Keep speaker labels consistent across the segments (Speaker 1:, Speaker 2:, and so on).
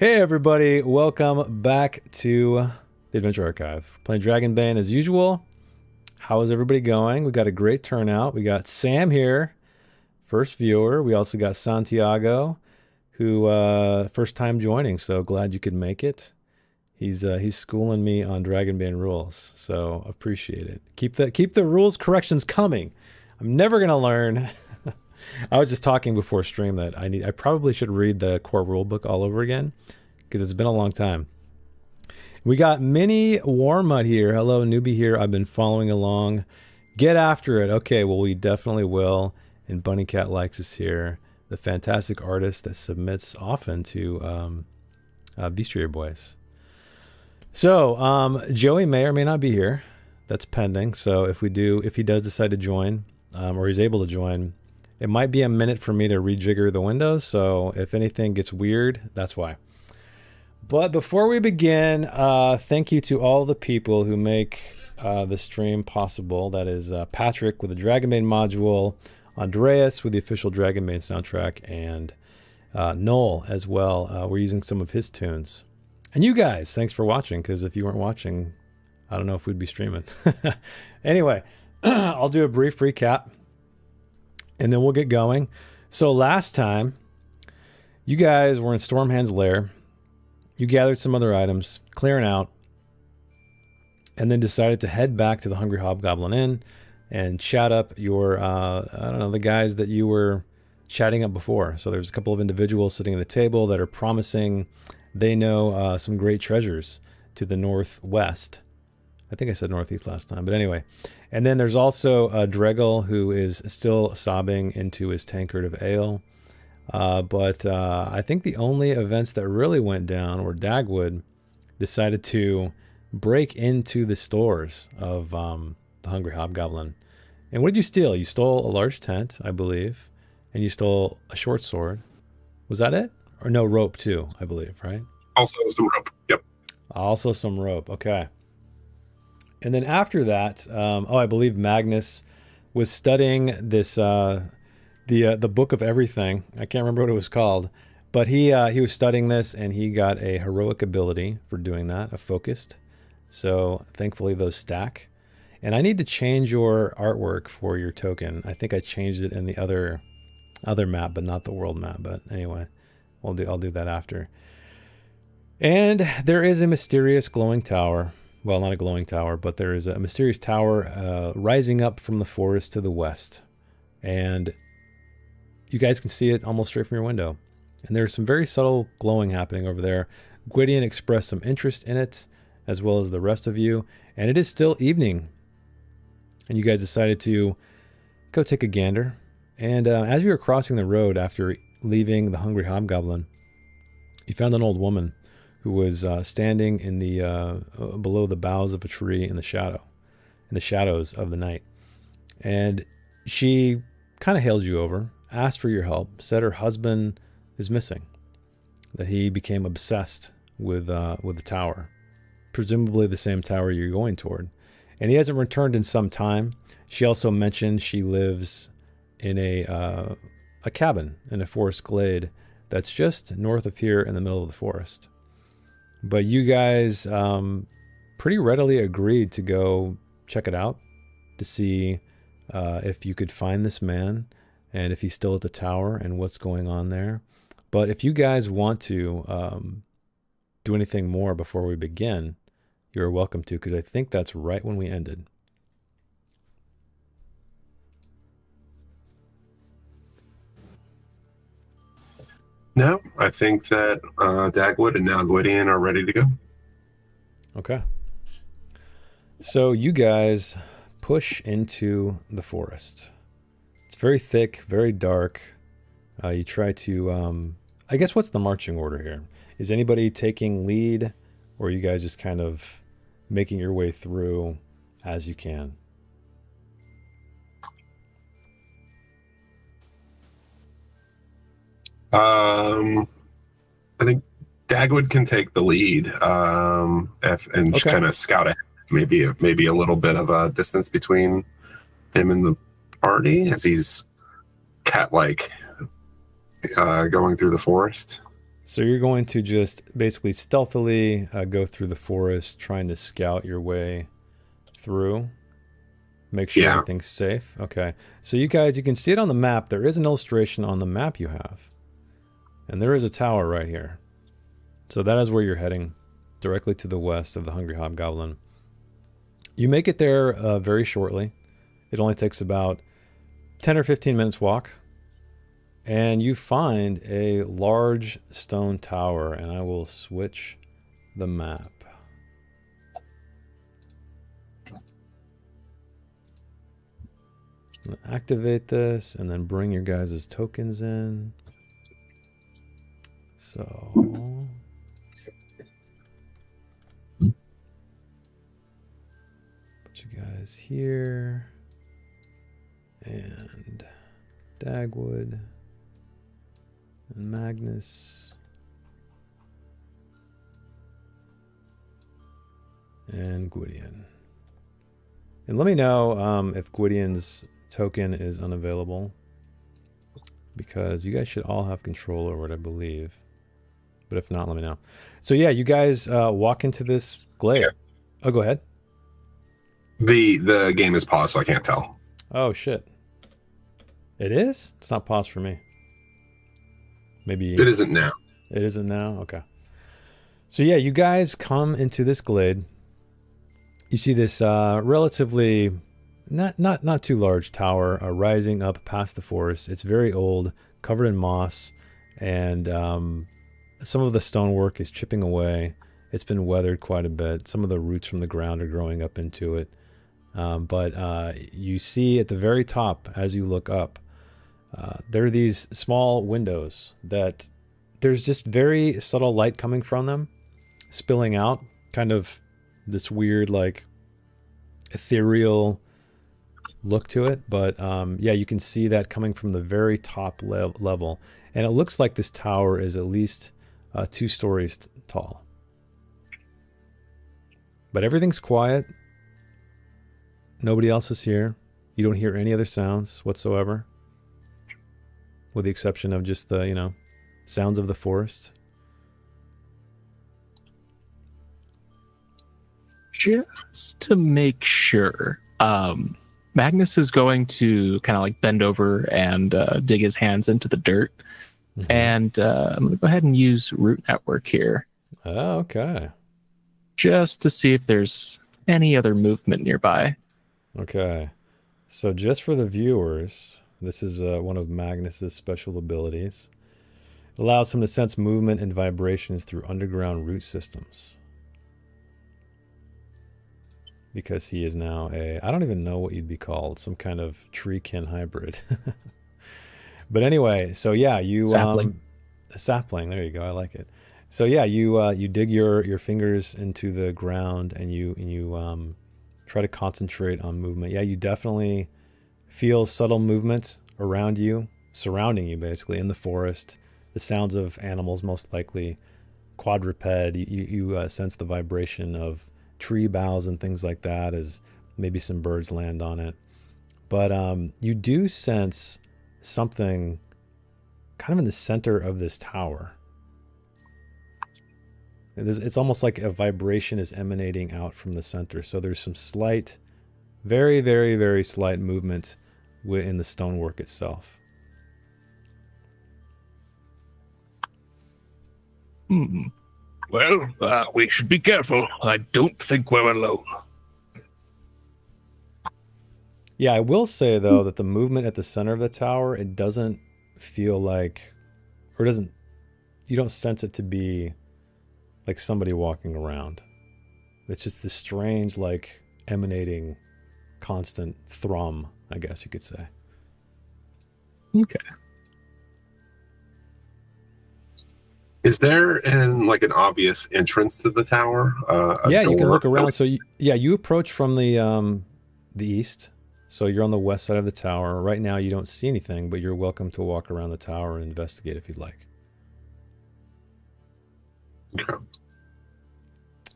Speaker 1: Hey everybody, welcome back to the Adventure Archive. Playing Dragonbane as usual. How is everybody going? We got a great turnout. We got Sam here, first viewer. We also got Santiago, who first time joining, so glad you could make it. He's schooling me on Dragonbane rules, so appreciate it. Keep the rules corrections coming. I'm never gonna learn. I was just talking before stream that I probably should read the core rulebook all over again because it's been a long time. We got Mini Warmut here. Hello, newbie here. I've been following along. Get after it. Okay, well, we definitely will. And Bunny Cat Likes us here. The fantastic artist that submits often to Bestiary Boys. So, Joey may or may not be here. That's pending. So if he does decide to join, or he's able to join, it might be a minute for me to rejigger the windows, so if anything gets weird, that's why. But before we begin, thank you to all the people who make the stream possible. That is Patrick with the Dragonbane module, Andreas with the official Dragonbane soundtrack, and Noel as well. We're using some of his tunes. And you guys, thanks for watching, because if you weren't watching, I don't know if we'd be streaming. Anyway, I'll do a brief recap. And then we'll get going. So last time, you guys were in Stormhand's lair. You gathered some other items, clearing out, and then decided to head back to the Hungry Hobgoblin Inn and chat up your, I don't know, the guys that you were chatting up before. So there's a couple of individuals sitting at a table that are promising they know some great treasures to the northwest. I think I said northeast last time, but anyway. And then there's also Dregel, who is still sobbing into his tankard of ale. But I think the only events that really went down were Dagwood decided to break into the stores of the Hungry Hobgoblin. And what did you steal? You stole a large tent, I believe, and you stole a short sword. Was that it? Or no, rope too, I believe, right?
Speaker 2: Also some rope, yep.
Speaker 1: Also some rope, okay. And then after that, I believe Magnus was studying this, the Book of Everything. I can't remember what it was called, but he was studying this, and he got a heroic ability for doing that, a focused. So thankfully those stack. And I need to change your artwork for your token. I think I changed it in the other map, but not the world map. But anyway, I'll do that after. And there is a mysterious glowing tower. Well, not a glowing tower, but there is a mysterious tower rising up from the forest to the west. And you guys can see it almost straight from your window. And there's some very subtle glowing happening over there. Gwydion expressed some interest in it, as well as the rest of you. And it is still evening. And you guys decided to go take a gander. And as you were crossing the road after leaving the Hungry Hobgoblin, you found an old woman who was standing in the below the boughs of a tree in the shadows of the night. And she kind of hailed you over, asked for your help, said her husband is missing, that he became obsessed with the tower, presumably the same tower you're going toward. And he hasn't returned in some time. She also mentioned she lives in a cabin in a forest glade that's just north of here in the middle of the forest. But you guys pretty readily agreed to go check it out to see if you could find this man and if he's still at the tower and what's going on there. But if you guys want to do anything more before we begin, you're welcome to, because I think that's right when we ended.
Speaker 2: No, I think that Dagwood and now Gwydion are ready to go.
Speaker 1: Okay. So you guys push into the forest. It's very thick, very dark. You try to, I guess, what's the marching order here? Is anybody taking lead, or are you guys just kind of making your way through as you can?
Speaker 2: I think Dagwood can take the lead and just kind of scout ahead. Maybe a little bit of a distance between him and the party as he's cat-like going through the forest.
Speaker 1: So you're going to just basically stealthily go through the forest, trying to scout your way through. Make sure everything's safe. Okay. So you guys, you can see it on the map. There is an illustration on the map you have. And there is a tower right here. So that is where you're heading, directly to the west of the Hungry Hobgoblin. You make it there very shortly. It only takes about 10 or 15 minutes walk. And you find a large stone tower, and I will switch the map. Activate this, and then bring your guys' tokens in. So... put you guys here. And... Dagwood. And Magnus. And Gwydion. And let me know if Gwydion's token is unavailable. Because you guys should all have control over it, I believe. But if not, let me know. So yeah, you guys walk into this glade. Yeah. Oh, go ahead.
Speaker 2: The game is paused, so I can't tell.
Speaker 1: Oh, shit. It is? It's not paused for me. Maybe
Speaker 2: it isn't now.
Speaker 1: It isn't now? Okay. So yeah, you guys come into this glade. You see this relatively not too large tower rising up past the forest. It's very old, covered in moss, and some of the stonework is chipping away. It's been weathered quite a bit. Some of the roots from the ground are growing up into it. But you see at the very top, as you look up, there are these small windows that there's just very subtle light coming from them, spilling out, kind of this weird, like, ethereal look to it. But yeah, you can see that coming from the very top level. And it looks like this tower is at least 2 stories tall. But everything's quiet. Nobody else is here. You don't hear any other sounds whatsoever. With the exception of just the, you know, sounds of the forest.
Speaker 3: Just to make sure, Magnus is going to kind of like bend over and dig his hands into the dirt. Mm-hmm. And I'm going to go ahead and use Root Network here.
Speaker 1: Oh, okay.
Speaker 3: Just to see if there's any other movement nearby.
Speaker 1: Okay. So just for the viewers... this is one of Magnus's special abilities. It allows him to sense movement and vibrations through underground root systems. Because he is now I don't even know what you'd be called, some kind of tree-kin hybrid. But anyway, so yeah, you...
Speaker 3: sapling.
Speaker 1: A sapling, there you go, I like it. So yeah, you dig your fingers into the ground and you try to concentrate on movement. Yeah, you definitely... feel subtle movement around you, surrounding you basically in the forest. The sounds of animals, most likely quadruped. You sense the vibration of tree boughs and things like that as maybe some birds land on it. But you do sense something kind of in the center of this tower. It's almost like a vibration is emanating out from the center. So there's some slight, very, very, very slight movement in the stonework itself.
Speaker 4: Well, we should be careful. I don't think we're alone.
Speaker 1: Yeah, I will say, though, that the movement at the center of the tower, it doesn't feel like... or you don't sense it to be like somebody walking around. It's just this strange, like, emanating constant thrum, I guess you could say.
Speaker 3: Okay.
Speaker 2: Is there an obvious entrance to the tower?
Speaker 1: Yeah, you can look around. So you approach from the east. So you're on the west side of the tower. Right now you don't see anything, but you're welcome to walk around the tower and investigate if you'd like.
Speaker 2: Okay.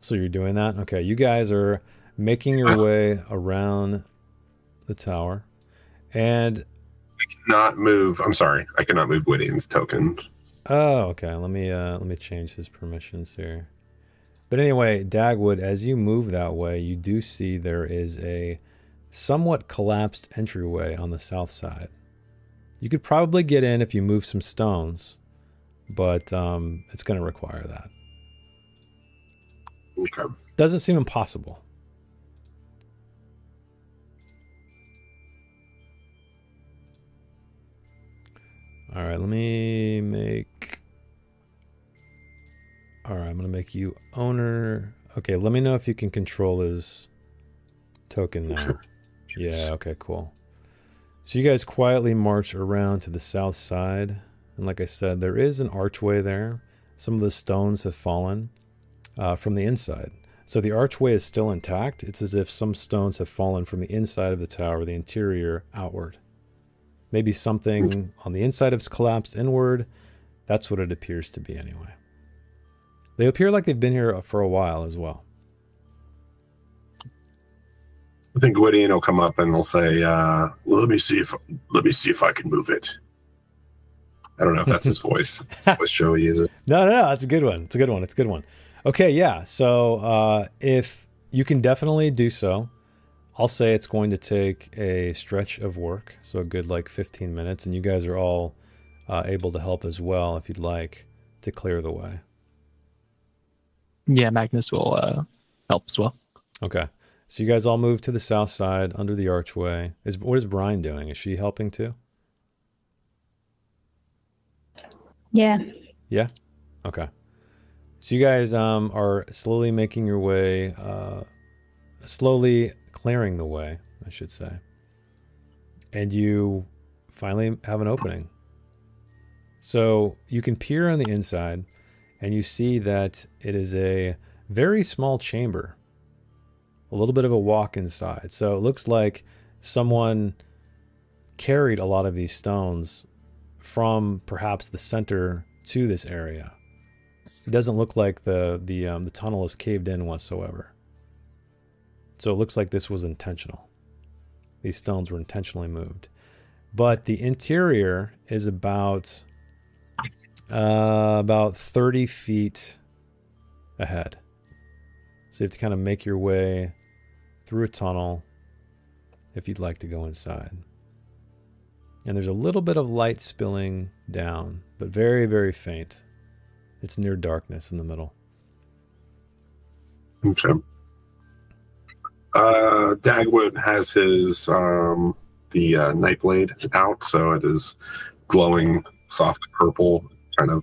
Speaker 1: So you're doing that? Okay, you guys are making your way around the tower. And
Speaker 2: I cannot move. I'm sorry. I cannot move Gwydion's token.
Speaker 1: Oh, okay. Let me change his permissions here. But anyway, Dagwood, as you move that way, you do see there is a somewhat collapsed entryway on the south side. You could probably get in if you move some stones, but it's going to require that.
Speaker 2: Okay.
Speaker 1: Doesn't seem impossible. All right, let me make... All right, I'm going to make you owner. Okay, let me know if you can control his token now. Yeah, okay, cool. So you guys quietly march around to the south side. And like I said, there is an archway there. Some of the stones have fallen from the inside. So the archway is still intact. It's as if some stones have fallen from the inside of the tower, the interior outward. Maybe something on the inside has collapsed inward. That's what it appears to be anyway. They appear like they've been here for a while as well.
Speaker 2: I think Gwydion will come up and will say, well, let me see if I can move it. I don't know if that's his voice. It's the voice Joey uses.
Speaker 1: No, that's a good one. It's a good one. Okay, yeah. So if you can definitely do so, I'll say it's going to take a stretch of work. So a good like 15 minutes. And you guys are all able to help as well if you'd like to clear the way.
Speaker 3: Yeah, Magnus will help as well.
Speaker 1: Okay. So you guys all move to the south side under the archway. What is Brian doing? Is she helping too?
Speaker 5: Yeah.
Speaker 1: Yeah? Okay. So you guys are slowly making your way, slowly clearing the way, I should say. And you finally have an opening. So you can peer on the inside, and you see that it is a very small chamber. A little bit of a walk inside. So it looks like someone carried a lot of these stones from perhaps the center to this area. It doesn't look like the tunnel is caved in whatsoever. So it looks like this was intentional. These stones were intentionally moved. But the interior is about 30 feet ahead. So you have to kind of make your way through a tunnel if you'd like to go inside. And there's a little bit of light spilling down, but very, very faint. It's near darkness in the middle.
Speaker 2: Okay. Dagwood has his the Nightblade out, so it is glowing soft purple, kind of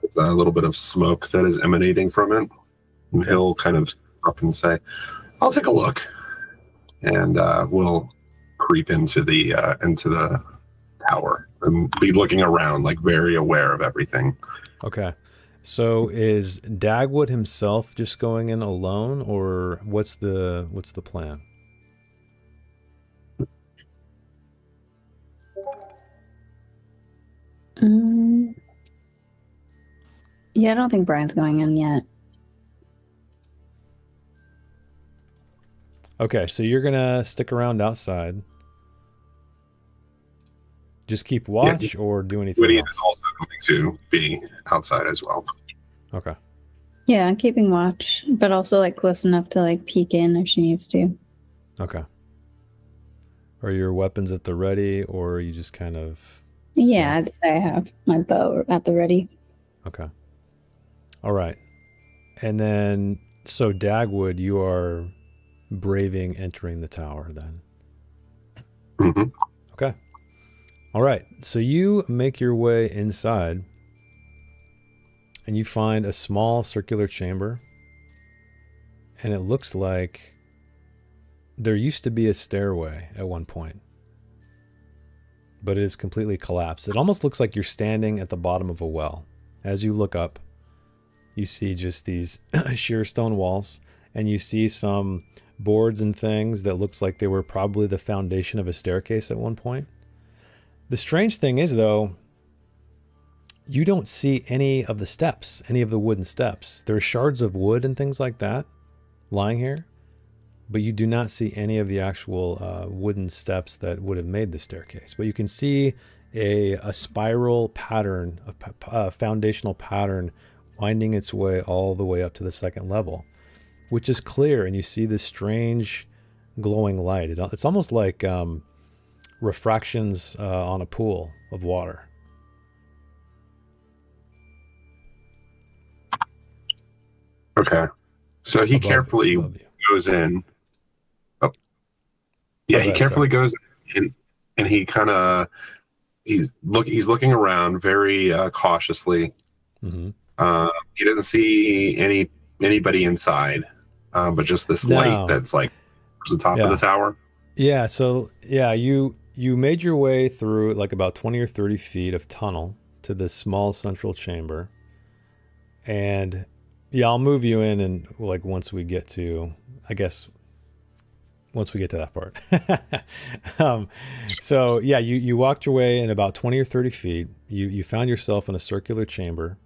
Speaker 2: with a little bit of smoke that is emanating from it. And he'll kind of up and say, "I'll take a look," and we'll creep into the tower and be looking around, like very aware of everything.
Speaker 1: Okay. So is Dagwood himself just going in alone, or what's the plan?
Speaker 5: Yeah, I don't think Brian's going in yet.
Speaker 1: Okay, so you're gonna stick around outside. Just keep watch, or do anything
Speaker 2: Gwydion
Speaker 1: else?
Speaker 2: is also going to be outside as well.
Speaker 1: Okay.
Speaker 5: Yeah, I'm keeping watch, but also like close enough to like peek in if she needs to.
Speaker 1: Okay. Are your weapons at the ready, or are you just kind of...
Speaker 5: Yeah, I'd say I have my bow at the ready.
Speaker 1: Okay. All right. And then, so Dagwood, you are braving entering the tower then.
Speaker 2: Mm-hmm.
Speaker 1: Okay. All right. So you make your way inside, and you find a small circular chamber, and it looks like there used to be a stairway at one point, but it is completely collapsed. It almost looks like you're standing at the bottom of a well. As you look up, you see just these sheer stone walls, and you see some boards and things that looks like they were probably the foundation of a staircase at one point. The strange thing is, though, you don't see any of the steps, any of the wooden steps. There are shards of wood and things like that lying here, but you do not see any of the actual wooden steps that would have made the staircase. But you can see a spiral pattern, a foundational pattern winding its way all the way up to the second level, which is clear. And you see this strange glowing light. It's almost like refractions on a pool of water.
Speaker 2: Okay. So he carefully goes in. Oh. Yeah, he carefully goes in, and he kind of he's looking around very cautiously.
Speaker 1: Mm-hmm.
Speaker 2: He doesn't see anybody inside, but just this light that's like towards the top of the tower.
Speaker 1: Yeah. So yeah, you made your way through like about 20 or 30 feet of tunnel to this small central chamber, and yeah, I'll move you in, and like once we get to that part. So yeah, you walked your way in about 20 or 30 feet. You found yourself in a circular chamber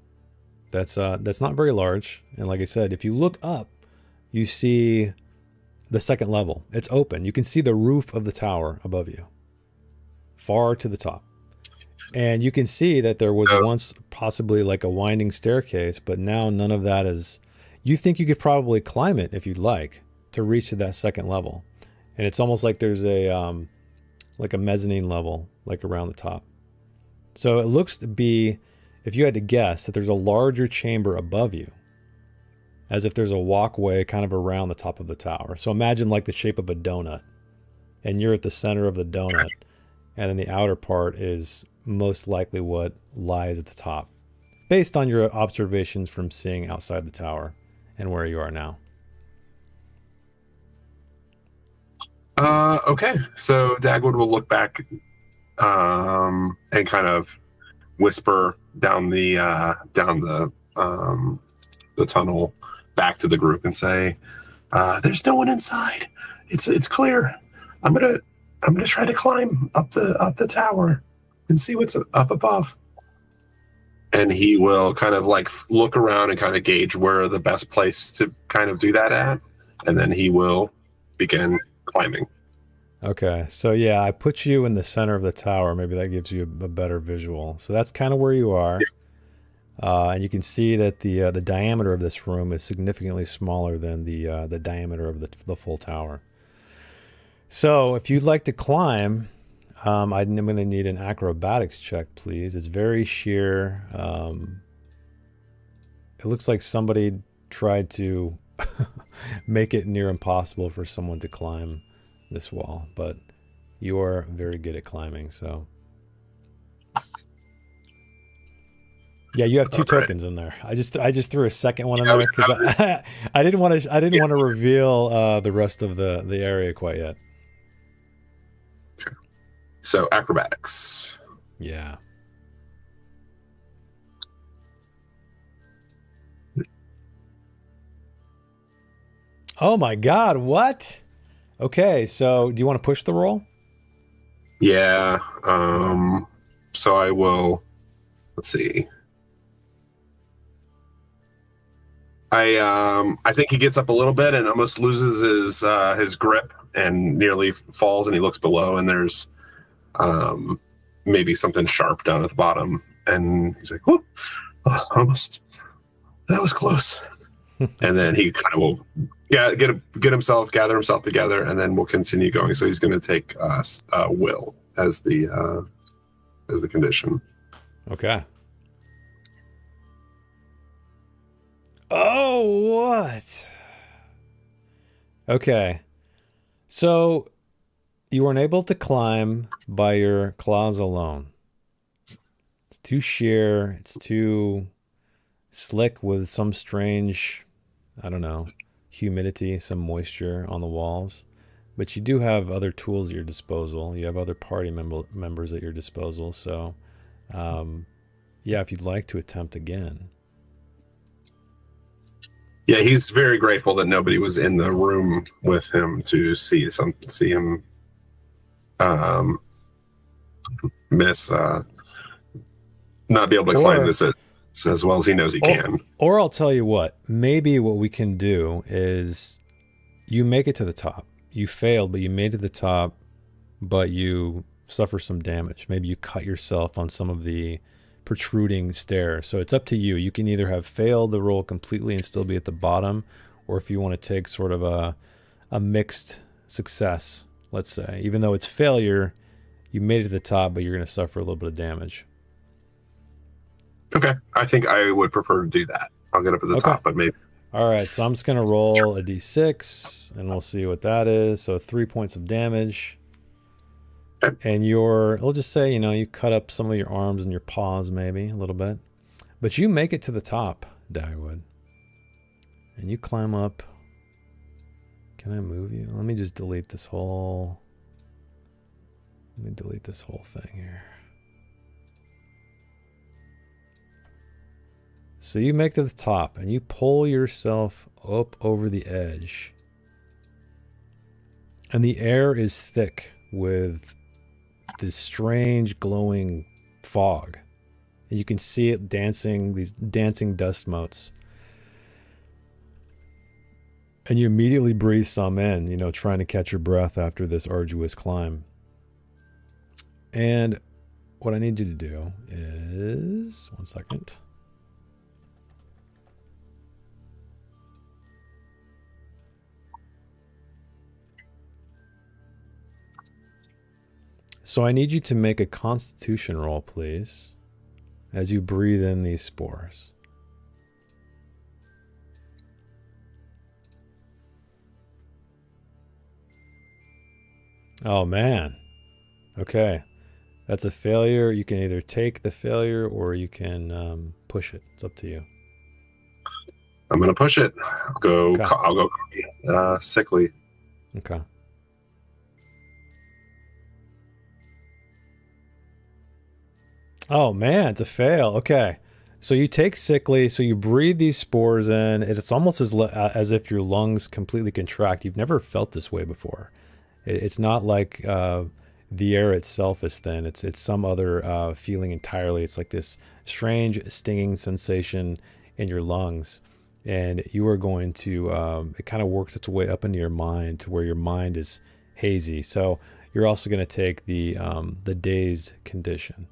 Speaker 1: that's not very large. And like I said, if you look up, you see the second level. It's open. You can see the roof of the tower above you, far to the top. And you can see that there was once possibly like a winding staircase, but now none of that is. You think you could probably climb it if you'd like to reach to that second level. And it's almost like there's a mezzanine level like around the top. So it looks to be, if you had to guess, that there's a larger chamber above you, as if there's a walkway kind of around the top of the tower. So imagine like the shape of a donut, and you're at the center of the donut, and then the outer part is most likely what lies at the top, based on your observations from seeing outside the tower and where you are now.
Speaker 2: Okay, so Dagwood will look back and kind of whisper down the tunnel back to the group and say, "There's no one inside. It's clear. I'm gonna try to climb up the tower and see what's up above." And he will kind of like look around and kind of gauge where the best place to kind of do that at, and then he will begin climbing.
Speaker 1: Okay, so yeah, I put you in the center of the tower. Maybe that gives you a better visual. So that's kind of where you are. Yeah. And you can see that the diameter of this room is significantly smaller than the diameter of the full tower. So if you'd like to climb, I'm going to need an acrobatics check, please. It's very sheer. It looks like somebody tried to make it near impossible for someone to climb this wall, but you are very good at climbing, so yeah, you have two tokens in there. I just threw a second one in there because I didn't want to reveal the rest of the area quite yet.
Speaker 2: Okay. So acrobatics.
Speaker 1: Yeah. Oh my God! What? Okay, so do you want to push the roll?
Speaker 2: Yeah. So I will. Let's see. I think he gets up a little bit and almost loses his grip and nearly falls, and he looks below, and there's maybe something sharp down at the bottom, and he's like, "Oh, almost. That was close." And then he kind of will gather himself together, and then we'll continue going. So he's going to take will as the condition.
Speaker 1: Okay. Oh, what? Okay. So you weren't able to climb by your claws alone. It's too sheer. It's too slick with some strange, I don't know, humidity, some moisture on the walls. But you do have other tools at your disposal. You have other party members at your disposal. So, yeah, if you'd like to attempt again.
Speaker 2: Yeah, he's very grateful that nobody was in the room with him to see him miss not be able to climb this as well as he knows he can.
Speaker 1: Or I'll tell you what, maybe what we can do is you make it to the top. You failed, but you made it to the top, but you suffer some damage. Maybe you cut yourself on some of the protruding stairs. So it's up to you. You can either have failed the roll completely and still be at the bottom, or if you want to take sort of a mixed success, let's say. Even though it's failure, you made it to the top, but you're going to suffer a little bit of damage.
Speaker 2: Okay. I think I would prefer to do that. I'll get up at the top, but maybe.
Speaker 1: All right, so I'm just going to roll a d6, and we'll see what that is. So 3 points of damage.
Speaker 2: Okay.
Speaker 1: And we'll just say, you cut up some of your arms and your paws maybe a little bit. But you make it to the top, Dagwood. And you climb up. Can I move you? Let me just delete this whole... Let me delete this whole thing here. So you make to the top and you pull yourself up over the edge. And the air is thick with this strange glowing fog. And you can see it dancing, these dancing dust motes. And you immediately breathe some in, trying to catch your breath after this arduous climb. And what I need you to do is, one second. So I need you to make a constitution roll, please, as you breathe in these spores. Oh, man. Okay. That's a failure. You can either take the failure or you can push it. It's up to you.
Speaker 2: I'm going to push it. I'll go sickly.
Speaker 1: Okay. Oh, man, it's a fail. Okay. So you take sickly, so you breathe these spores in. It's almost as if your lungs completely contract. You've never felt this way before. It's not like the air itself is thin. It's some other feeling entirely. It's like this strange stinging sensation in your lungs. And you are going to, it kind of works its way up into your mind to where your mind is hazy. So you're also going to take the dazed condition.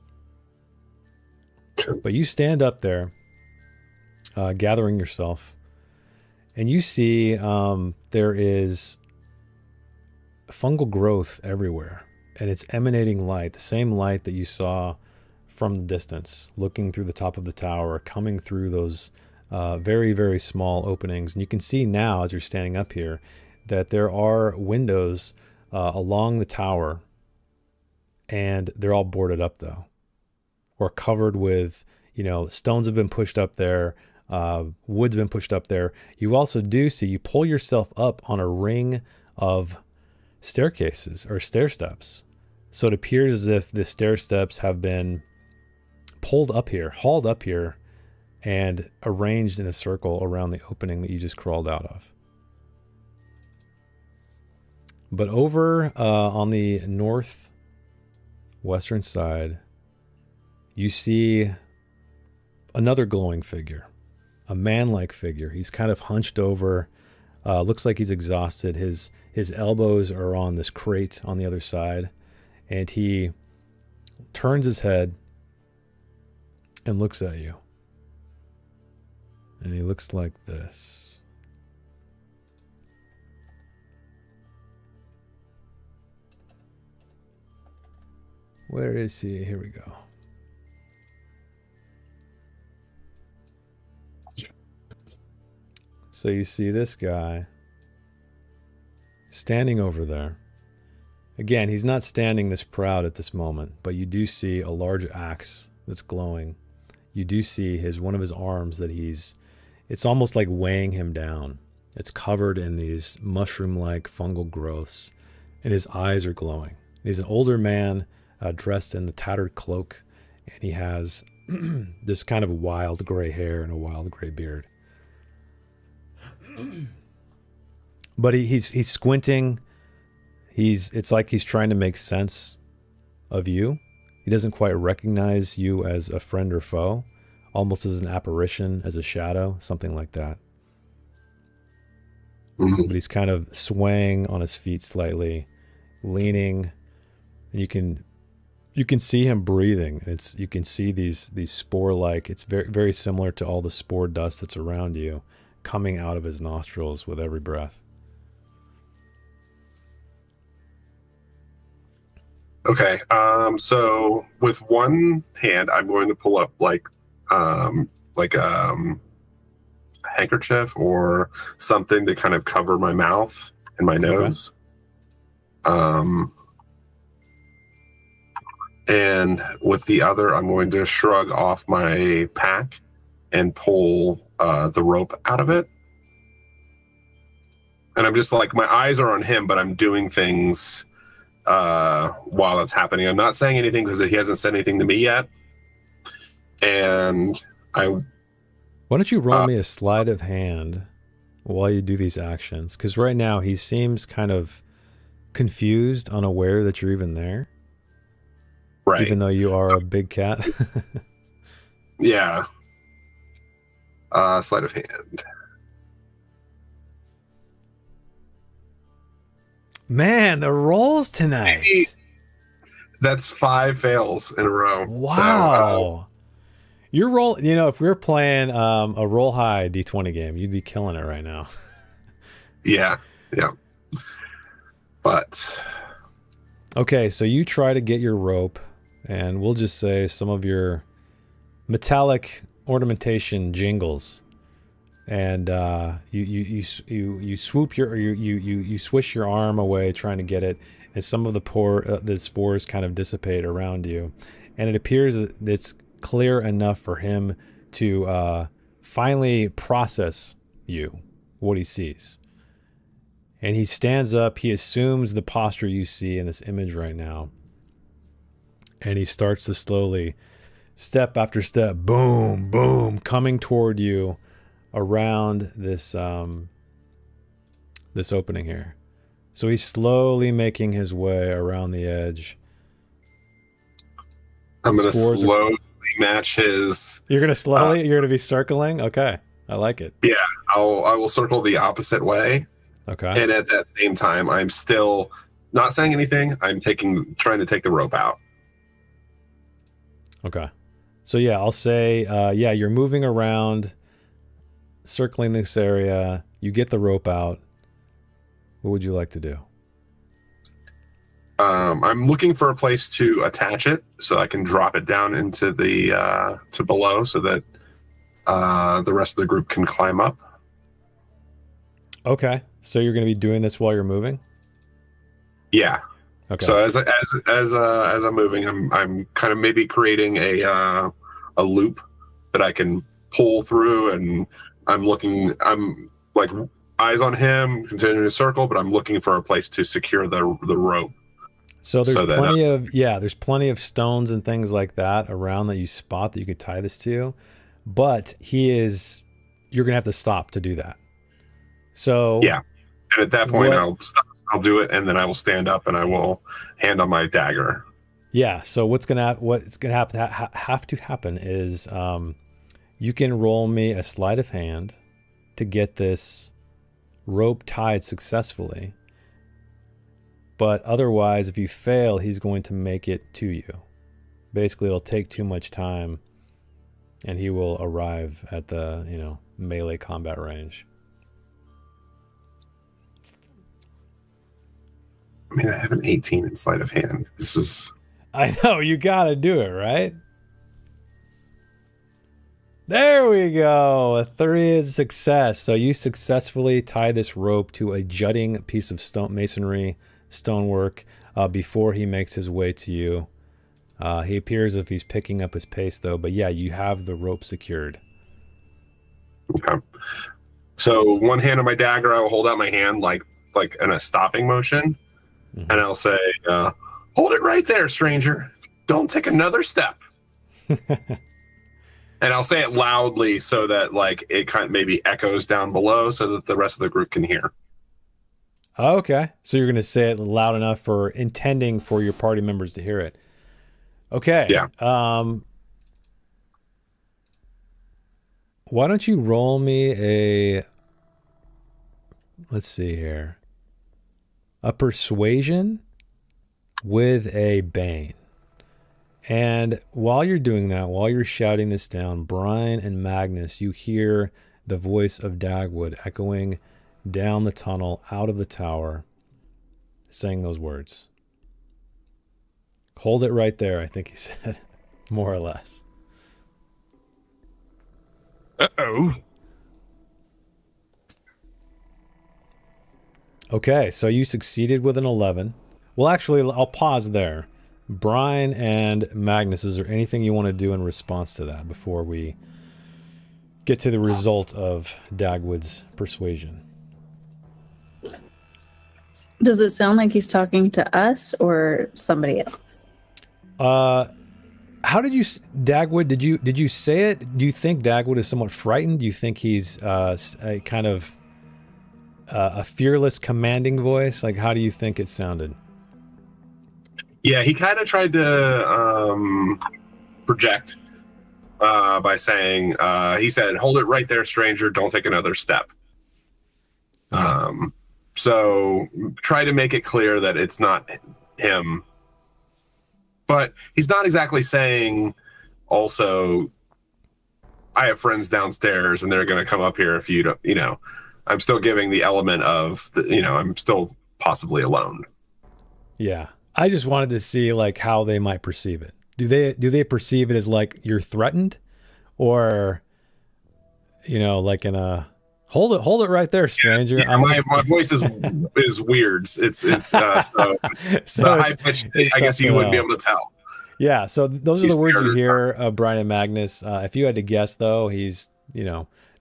Speaker 1: But you stand up there, gathering yourself, and you see there is fungal growth everywhere, and it's emanating light, the same light that you saw from the distance, looking through the top of the tower, coming through those very, very small openings. And you can see now, as you're standing up here, that there are windows along the tower, and they're all boarded up, though, or covered with, stones have been pushed up there, wood's been pushed up there. You also do see, you pull yourself up on a ring of staircases or stair steps. So it appears as if the stair steps have been pulled up here, hauled up here, and arranged in a circle around the opening that you just crawled out of. But over on the northwestern side, you see another glowing figure, a man-like figure. He's kind of hunched over, looks like he's exhausted. His elbows are on this crate on the other side, and he turns his head and looks at you. And he looks like this. Where is he? Here we go. So you see this guy standing over there. Again, he's not standing this proud at this moment, but you do see a large axe that's glowing. You do see one of his arms that it's almost like weighing him down. It's covered in these mushroom-like fungal growths, and his eyes are glowing. He's an older man dressed in a tattered cloak, and he has this kind of wild gray hair and a wild gray beard. But he's squinting. It's like he's trying to make sense of you. He doesn't quite recognize you as a friend or foe, almost as an apparition, as a shadow, something like that.
Speaker 2: Mm-hmm.
Speaker 1: But he's kind of swaying on his feet slightly, leaning, and you can You can see him breathing. You can see these spore-like. It's very very similar to all the spore dust that's around you, coming out of his nostrils with every breath.
Speaker 2: Okay. So with one hand, I'm going to pull up like a handkerchief or something to kind of cover my mouth and my nose. And with the other, I'm going to shrug off my pack and pull the rope out of it. And I'm just like, my eyes are on him, but I'm doing things while that's happening. I'm not saying anything because he hasn't said anything to me yet. And
Speaker 1: why don't you roll me a sleight of hand while you do these actions? Because right now he seems kind of confused, unaware that you're even there.
Speaker 2: Right.
Speaker 1: Even though you are a big cat.
Speaker 2: Yeah. Sleight of hand.
Speaker 1: Man, the rolls tonight.
Speaker 2: That's 5 fails in a row.
Speaker 1: Wow. You're roll. You know, if we were playing a roll high D20 game, you'd be killing it right now.
Speaker 2: Yeah. But
Speaker 1: okay, so you try to get your rope, and we'll just say some of your metallic ornamentation jingles, and you swoop you swish your arm away trying to get it, and some of the spores kind of dissipate around you, and it appears that it's clear enough for him to finally process what he sees. And he stands up, he assumes the posture you see in this image right now, and he starts to slowly, step after step, boom, boom, coming toward you around this this opening here. So he's slowly making his way around the edge.
Speaker 2: I'm going to slowly match his...
Speaker 1: You're going to slowly? You're going to be circling? Okay, I like it.
Speaker 2: Yeah, I will circle the opposite way.
Speaker 1: Okay.
Speaker 2: And at that same time, I'm still not saying anything. I'm trying to take the rope out.
Speaker 1: Okay. So yeah, I'll say, you're moving around, circling this area. You get the rope out. What would you like to do?
Speaker 2: I'm looking for a place to attach it so I can drop it down into the to below so that the rest of the group can climb up.
Speaker 1: Okay. So you're going to be doing this while you're moving?
Speaker 2: Yeah.
Speaker 1: Okay.
Speaker 2: So as I'm moving, I'm kind of maybe creating a loop that I can pull through, and I'm like eyes on him, continuing to circle, but I'm looking for a place to secure the rope.
Speaker 1: So there's there's plenty of stones and things like that around that you spot that you could tie this to, but you're going to have to stop to do that. So
Speaker 2: yeah. And at that point, I'll stop. I'll do it, and then I will stand up and I will hand on my dagger.
Speaker 1: Yeah. So what's gonna have to happen is you can roll me a sleight of hand to get this rope tied successfully. But otherwise, if you fail, he's going to make it to you. Basically, it'll take too much time, and he will arrive at the melee combat range.
Speaker 2: I mean, I have an 18 in sleight of hand. This is...
Speaker 1: I know, you gotta do it, right? There we go. A 3 is success. So you successfully tie this rope to a jutting piece of stonework before he makes his way to you. He appears as if he's picking up his pace, though. But yeah, you have the rope secured.
Speaker 2: Okay. So one hand on my dagger, I will hold out my hand like in a stopping motion. Mm-hmm. And I'll say, hold it right there, stranger. Don't take another step. And I'll say it loudly so that it kind of maybe echoes down below so that the rest of the group can hear.
Speaker 1: Okay. So you're going to say it loud enough for intending for your party members to hear it. Okay.
Speaker 2: Yeah.
Speaker 1: Why don't you roll me let's see here. A persuasion with a bane. And while you're doing that, while you're shouting this down, Brian and Magnus, you hear the voice of Dagwood echoing down the tunnel out of the tower, saying those words. Hold it right there, I think he said, more or less.
Speaker 4: Uh-oh.
Speaker 1: Okay, so you succeeded with an 11. Well, actually, I'll pause there. Brian and Magnus, is there anything you want to do in response to that before we get to the result of Dagwood's persuasion?
Speaker 5: Does it sound like he's talking to us or somebody else?
Speaker 1: How did you, Dagwood, did you say it? Do you think Dagwood is somewhat frightened? Do you think he's a kind of a fearless, commanding voice? Like, how do you think it sounded?
Speaker 2: Yeah, he kind of tried to project by saying, he said, "Hold it right there, stranger. Don't take another step." So try to make it clear that it's not him. But he's not exactly saying also, I have friends downstairs and they're going to come up here if you don't, you know. I'm still giving the element of, I'm still possibly alone.
Speaker 1: Yeah. I just wanted to see like how they might perceive it. Do they perceive it as like you're threatened, or like in a hold it right there, stranger?
Speaker 2: Yeah, my voice is weird. It's so high pitched. I guess you wouldn't be able to tell.
Speaker 1: Yeah, so those are the words you hear, Brian and Magnus. If you had to guess, though, he's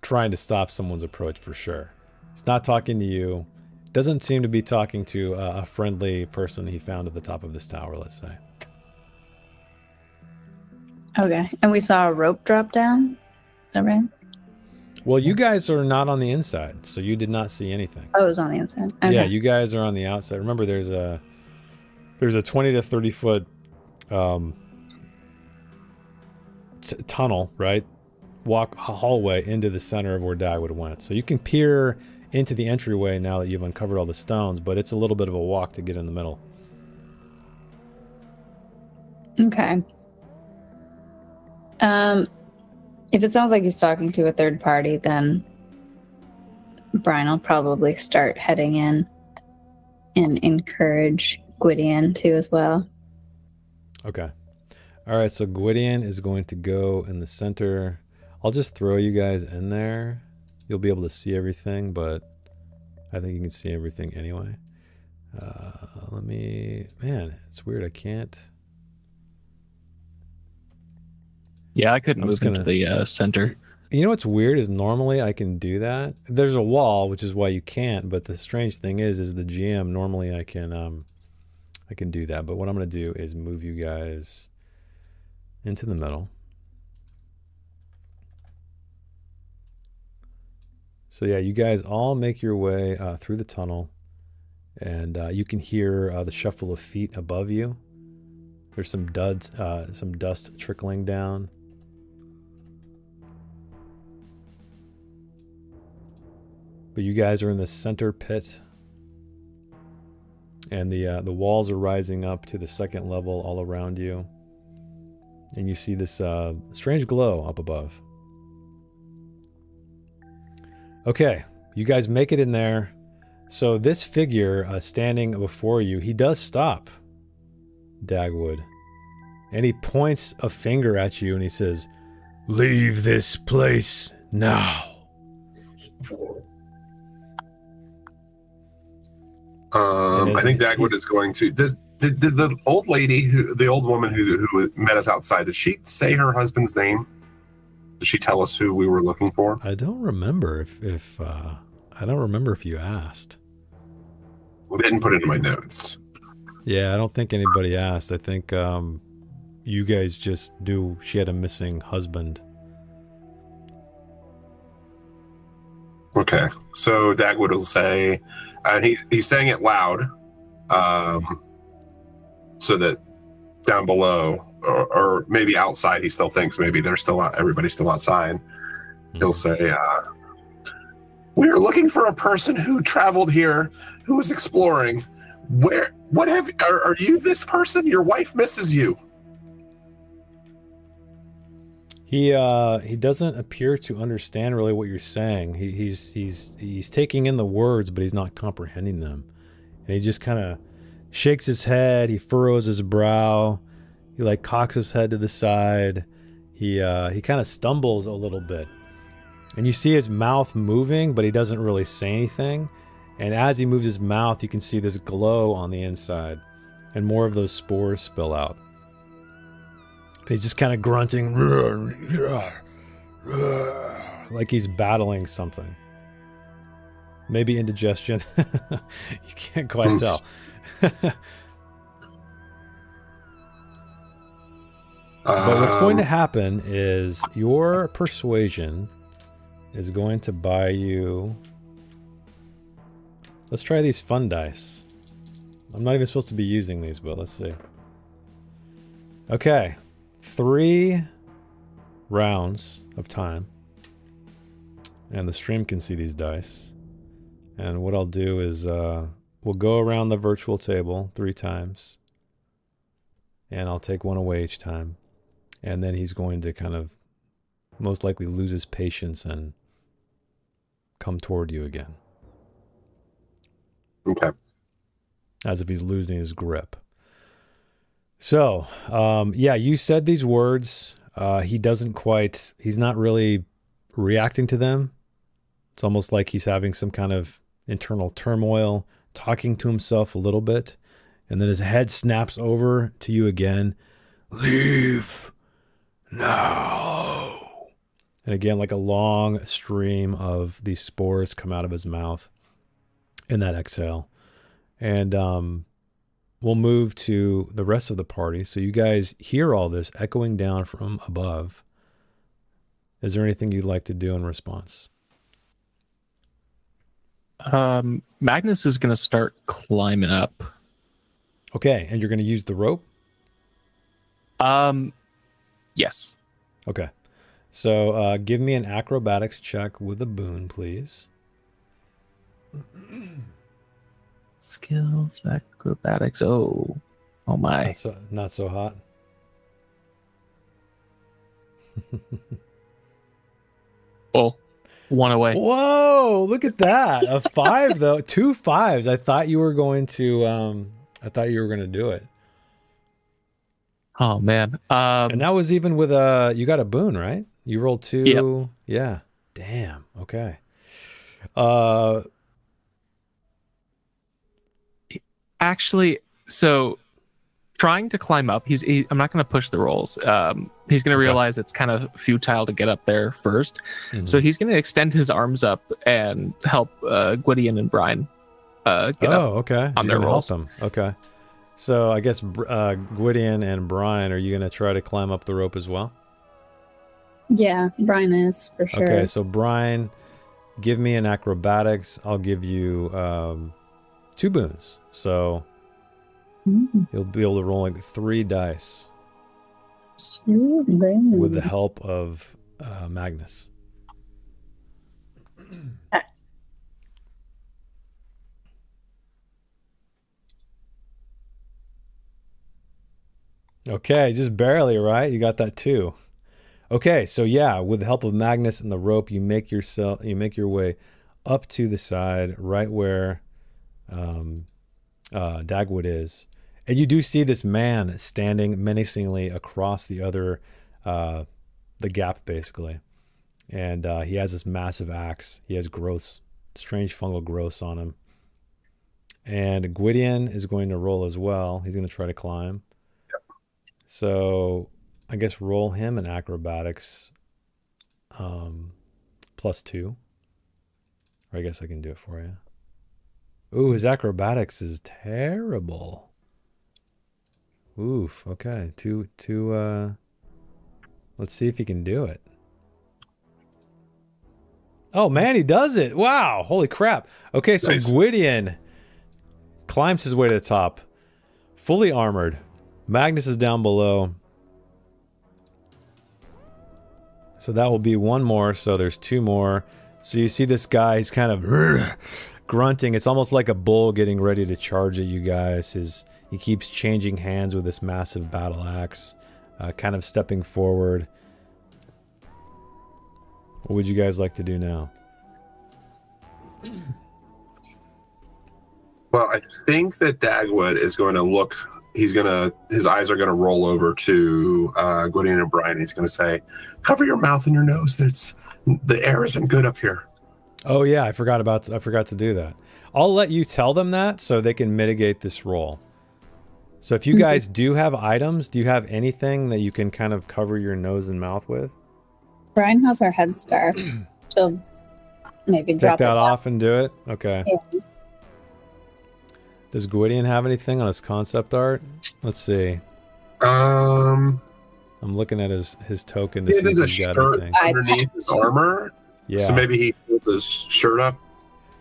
Speaker 1: trying to stop someone's approach for sure. He's not talking to you. Doesn't seem to be talking to a friendly person he found at the top of this tower, let's say.
Speaker 5: Okay. And we saw a rope drop down? Is that right?
Speaker 1: Well, you guys are not on the inside, so you did not see anything.
Speaker 5: Oh, it was on the inside. Okay.
Speaker 1: Yeah, you guys are on the outside. Remember, there's a 20 to 30 foot tunnel, right? Hallway into the center of where Dagwood went. So you can peer into the entryway now that you've uncovered all the stones, but it's a little bit of a walk to get in the middle.
Speaker 5: Okay. If it sounds like he's talking to a third party, then Brian will probably start heading in and encourage Gwydion to as well.
Speaker 1: Okay. All right, so Gwydion is going to go in the center. I'll just throw you guys in there. You'll be able to see everything, but I think you can see everything anyway. Man, it's weird. I can't.
Speaker 3: Yeah, I couldn't move into the center.
Speaker 1: You know what's weird is normally I can do that. There's a wall, which is why you can't. But the strange thing is the GM. Normally I can do that. But what I'm gonna do is move you guys into the middle. So yeah, you guys all make your way through the tunnel, and you can hear the shuffle of feet above you. There's some dust trickling down. But you guys are in the center pit, and the walls are rising up to the second level all around you, and you see this strange glow up above. Okay, you guys make it in there. So this figure standing before you, he does stop, Dagwood, and he points a finger at you and he says, "Leave this place now."
Speaker 2: I think Dagwood is going to. Did the old lady, the old woman who met us outside, did she say her husband's name? Did she tell us who we were looking for?
Speaker 1: I don't remember if you asked.
Speaker 2: We didn't put it in my notes.
Speaker 1: Yeah, I don't think anybody asked. I think you guys just knew she had a missing husband.
Speaker 2: Okay, so Dagwood will say, and he's saying it loud, so that down below, or maybe outside, he still thinks maybe they're still out, everybody's still outside. He'll say, "We are looking for a person who traveled here, who was exploring. Are you this person? Your wife misses you."
Speaker 1: He doesn't appear to understand really what you're saying. He's taking in the words, but he's not comprehending them. And he just kind of shakes his head. He furrows his brow. He like cocks his head to the side. He kind of stumbles a little bit. And you see his mouth moving, but he doesn't really say anything. And as he moves his mouth, you can see this glow on the inside. And more of those spores spill out. He's just kind of grunting, like he's battling something. Maybe indigestion. You can't quite tell. But what's going to happen is your persuasion is going to buy you... Let's try these fun dice. I'm not even supposed to be using these, but let's see. Okay. 3 rounds of time. And the stream can see these dice. And what I'll do is we'll go around the virtual table 3 times. And I'll take one away each time. And then he's going to kind of most likely lose his patience and come toward you again.
Speaker 2: Okay.
Speaker 1: As if he's losing his grip. So, yeah, you said these words. He's not really reacting to them. It's almost like he's having some kind of internal turmoil, talking to himself a little bit. And then his head snaps over to you again. Leave now. And again, like a long stream of these spores come out of his mouth in that exhale. And we'll move to the rest of the party. So you guys hear all this echoing down from above. Is there anything you'd like to do in response?
Speaker 3: Magnus is going to start climbing up.
Speaker 1: Okay, and you're going to use the rope?
Speaker 3: Yes.
Speaker 1: Okay. So give me an acrobatics check with a boon, please.
Speaker 3: Skills, acrobatics. Oh my.
Speaker 1: Not so hot.
Speaker 3: Oh, 1 away.
Speaker 1: Whoa! Look at that. A 5 though. 2 5s. I thought you were going to. Do it.
Speaker 3: Oh man.
Speaker 1: And that was even with you got a boon, right? You rolled 2.
Speaker 3: Yep.
Speaker 1: Yeah. Damn. Okay.
Speaker 3: Actually, so trying to climb up, I'm not going to push the rolls. He's going to realize it's kind of futile to get up there first.
Speaker 1: Mm-hmm.
Speaker 3: So he's going to extend his arms up and help Gwydion and Brian get up
Speaker 1: okay.
Speaker 3: on their rolls.
Speaker 1: Help them. Okay. So I guess Gwydion and Brian, are you going to try to climb up the rope as well?
Speaker 5: Yeah, Brian is for sure.
Speaker 1: Okay, so Brian, give me an acrobatics. I'll give you 2 boons. So you'll be able to roll like 3 dice with the help of Magnus. Okay, just barely, right? You got that 2. Okay, so yeah, with the help of Magnus and the rope, you make your way up to the side, right where Dagwood is, and you do see this man standing menacingly across the other, the gap basically, and he has this massive axe. He has growths, strange fungal growths on him, and Gwydion is going to roll as well. He's going to try to climb. So I guess roll him an acrobatics +2. Or I guess I can do it for you. Ooh, his acrobatics is terrible. Oof, okay. Let's see if he can do it. Oh man, he does it. Wow, holy crap. Okay, so nice. Gwydion climbs his way to the top, fully armored. Magnus is down below. So that will be 1 more. So there's 2 more. So you see this guy, he's kind of grunting. It's almost like a bull getting ready to charge at you guys. He keeps changing hands with this massive battle axe, kind of stepping forward. What would you guys like to do now?
Speaker 2: Well, I think that Dagwood is going to look. His eyes are going to roll over to Gwydion and Brian. He's going to say, "Cover your mouth and your nose. The air isn't good up here."
Speaker 1: Oh yeah, I forgot to do that. I'll let you tell them that so they can mitigate this roll. So if you guys do have items, do you have anything that you can kind of cover your nose and mouth with?
Speaker 5: Brian has our headscarf. She'll maybe
Speaker 1: Take
Speaker 5: drop
Speaker 1: that
Speaker 5: it
Speaker 1: off and do it? Okay.
Speaker 5: Yeah.
Speaker 1: Does Gwydion have anything on his concept art? Let's see.
Speaker 2: Um,
Speaker 1: I'm looking at his token to
Speaker 2: it
Speaker 1: see
Speaker 2: is
Speaker 1: if
Speaker 2: a
Speaker 1: he's got
Speaker 2: shirt
Speaker 1: anything.
Speaker 2: underneath his armor.
Speaker 1: Yeah.
Speaker 2: So maybe he pulls his shirt up.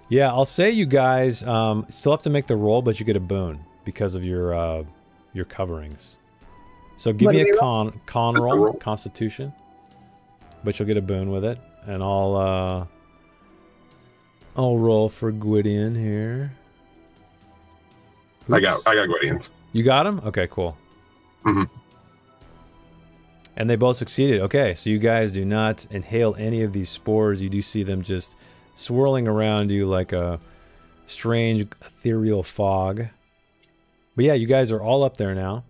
Speaker 1: Yeah, I'll say you guys still have to make the roll, but you get a boon because of your coverings. So give
Speaker 5: What
Speaker 1: me
Speaker 5: do
Speaker 1: a
Speaker 5: we
Speaker 1: con
Speaker 2: Just a
Speaker 1: roll,
Speaker 2: roll?
Speaker 1: Constitution, but you'll get a boon with it, and I'll roll for Gwydion here.
Speaker 2: I
Speaker 1: Oops.
Speaker 2: got Gwydion's.
Speaker 1: You got him? Okay, cool.
Speaker 2: Mhm.
Speaker 1: And they both succeeded. Okay, so you guys do not inhale any of these spores. You do see them just swirling around you like a strange ethereal fog. But yeah, you guys are all up there now.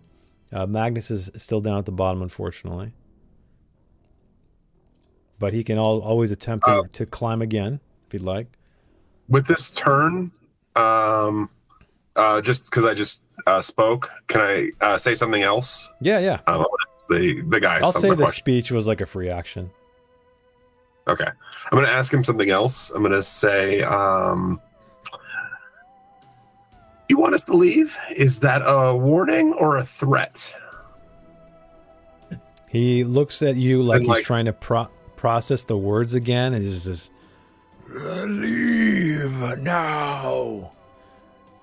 Speaker 1: Magnus is still down at the bottom, unfortunately. But he can always attempt to climb again, if he'd like.
Speaker 2: With this turn, just because I just spoke, can I say something else?
Speaker 1: Yeah.
Speaker 2: The guy.
Speaker 1: I'll say the
Speaker 2: question.
Speaker 1: speech was like a free action.
Speaker 2: Okay, I'm going to ask him something else. I'm going to say, "You want us to leave? Is that a warning or a threat?"
Speaker 1: He looks at you like
Speaker 2: And,
Speaker 1: he's
Speaker 2: like-
Speaker 1: trying to process the words again, and he just says, "Leave now."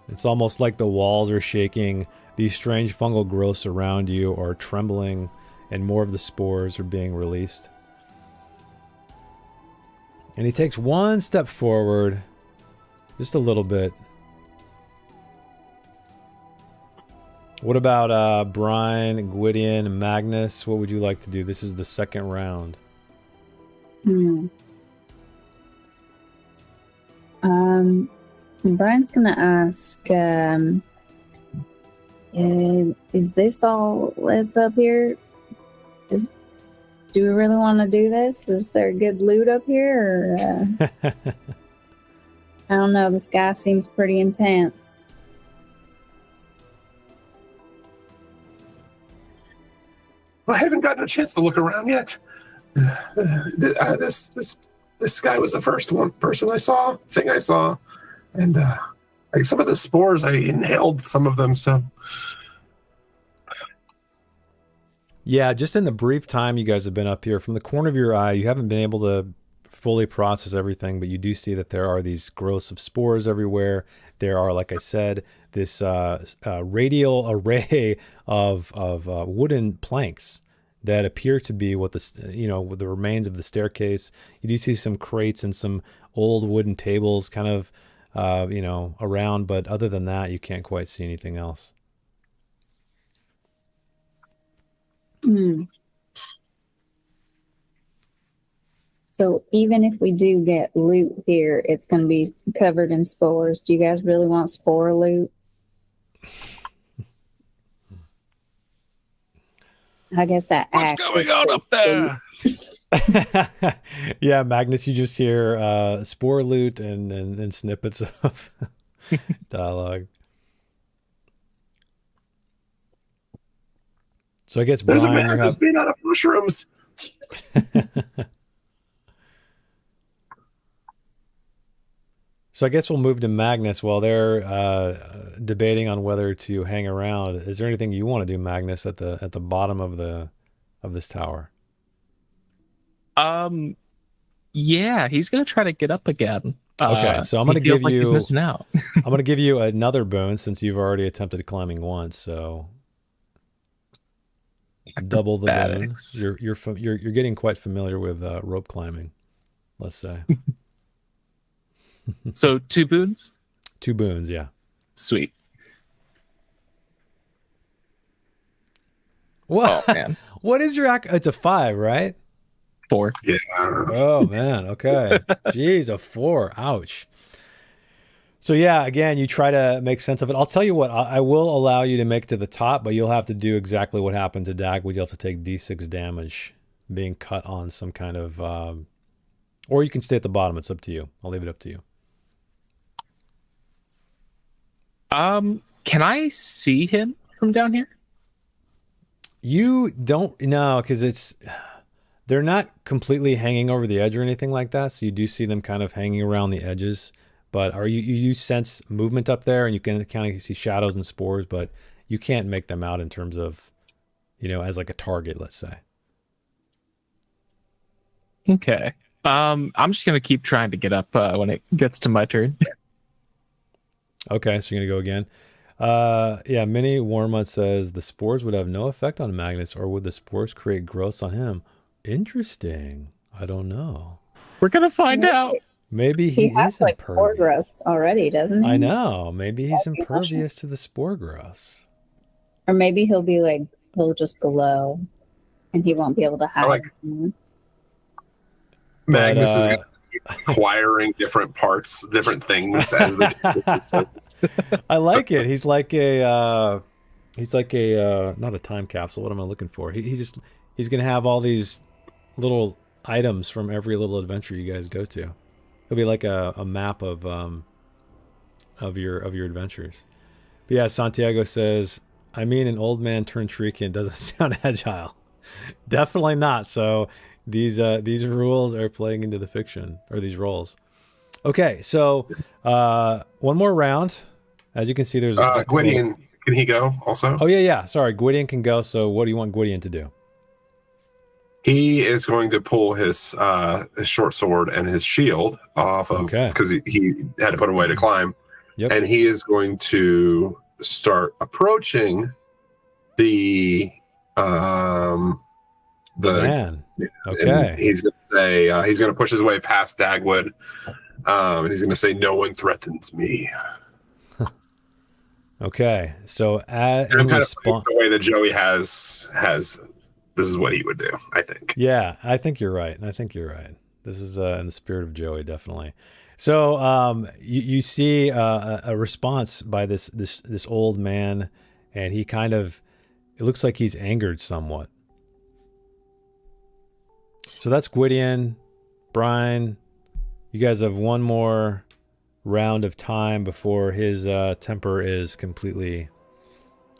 Speaker 1: It's almost like the walls are shaking. These strange fungal growths around you are trembling, and more of the spores are being released. And he takes one step forward, just a little bit. What about Brian, Gwydion, and Magnus? What would you like to do? This is the second round.
Speaker 5: Brian's gonna ask, is this all that's up here? Do we really want to do this? Is there good loot up here? Or, I don't know. This guy seems pretty intense.
Speaker 2: I haven't gotten a chance to look around yet. This guy was the first person I saw, and like some of the spores, I inhaled some of them. So
Speaker 1: Yeah, just in the brief time you guys have been up here, from the corner of your eye, you haven't been able to fully process everything, but you do see that there are these growths of spores everywhere. There are, like I said, this radial array of wooden planks that appear to be what with the remains of the staircase. You do see some crates and some old wooden tables kind of around, but other than that, you can't quite see anything else.
Speaker 5: So even if we do get loot here, it's going to be covered in spores. Do you guys really want spore loot? I guess that
Speaker 4: What's
Speaker 5: axe
Speaker 4: going
Speaker 5: is
Speaker 4: on up
Speaker 5: pretty
Speaker 4: there?
Speaker 1: Yeah, Magnus, you just hear spore loot and snippets of dialogue. So I guess
Speaker 2: there's a
Speaker 1: Brian,
Speaker 2: man that's made out of mushrooms.
Speaker 1: So I guess we'll move to Magnus while they're debating on whether to hang around. Is there anything you want to do, Magnus, at the bottom of this tower?
Speaker 3: Yeah, he's gonna try to get up again.
Speaker 1: Okay, so I'm gonna
Speaker 3: he feels
Speaker 1: give
Speaker 3: like
Speaker 1: you
Speaker 3: he's missing out.
Speaker 1: I'm gonna give you another boon since you've already attempted climbing once. So double the boon.
Speaker 3: Acrobatics.
Speaker 1: You're getting quite familiar with rope climbing, let's say.
Speaker 3: So 2 boons?
Speaker 1: 2 boons, yeah.
Speaker 3: Sweet.
Speaker 1: What?
Speaker 3: Oh man.
Speaker 1: What is your it's a 5, right?
Speaker 3: 4.
Speaker 2: Yeah.
Speaker 1: Oh man, okay. Jeez, a 4. Ouch. So yeah, again, you try to make sense of it. I'll tell you what, I will allow you to make it to the top, but you'll have to do exactly what happened to Dagwood. You'll have to take D6 damage being cut on some kind of, or you can stay at the bottom. It's up to you. I'll leave it up to you.
Speaker 3: Can I see him from down here?
Speaker 1: You don't know because they're not completely hanging over the edge or anything like that. So you do see them kind of hanging around the edges. But you sense movement up there, and you can kind of see shadows and spores, but you can't make them out in terms of, as like a target, let's say.
Speaker 3: Okay. I'm just gonna keep trying to get up when it gets to my turn.
Speaker 1: Okay, so you're gonna go again. Yeah, Mini Warmut says the spores would have no effect on Magnus, or would the spores create growths on him? Interesting. I don't know.
Speaker 3: We're gonna find out.
Speaker 1: Maybe he
Speaker 5: has
Speaker 1: is
Speaker 5: like spore
Speaker 1: impervious.
Speaker 5: growths already, doesn't he?
Speaker 1: I know. Maybe he's impervious to the spore growths.
Speaker 5: Or maybe he'll just glow, and he won't be able to hide.
Speaker 2: Magnus is acquiring different parts, different things as the.
Speaker 1: I like it. He's like a not a time capsule. What am I looking for? He's gonna have all these little items from every little adventure you guys go to. It'll be like a map of your adventures. But yeah, Santiago says, I mean, an old man turned Shuriken doesn't sound agile. Definitely not. So these rules are playing into the fiction, or these roles. Okay, so one more round. As you can see, there's
Speaker 2: Gwydion. Can he go also?
Speaker 1: Oh yeah. Sorry, Gwydion can go. So what do you want Gwydion to do?
Speaker 2: He is going to pull his short sword and his shield off of, because he had to put away to climb.
Speaker 1: Yep.
Speaker 2: And he is going to start approaching the
Speaker 1: man. Okay.
Speaker 2: And he's going to say he's going to push his way past Dagwood, and he's going to say, "No one threatens me."
Speaker 1: Okay. So
Speaker 2: I'm kind of the way that Joey has. This is what he would do, I think.
Speaker 1: Yeah, I think you're right. This is in the spirit of Joey, definitely. So you see a response by this old man, and he kind of, it looks like he's angered somewhat. So that's Gwydion. Brian, you guys have one more round of time before his temper is completely,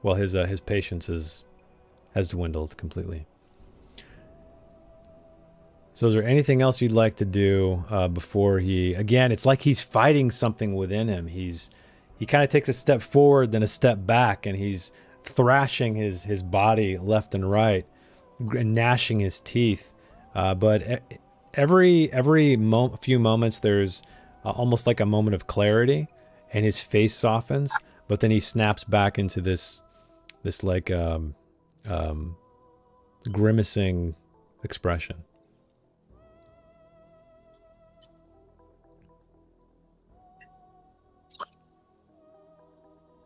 Speaker 1: well, his patience has dwindled completely. So is there anything else you'd like to do before again, it's like he's fighting something within him. He kind of takes a step forward, then a step back, and he's thrashing his body left and right, gnashing his teeth. But every few moments, there's almost like a moment of clarity, and his face softens, but then he snaps back into this like grimacing expression.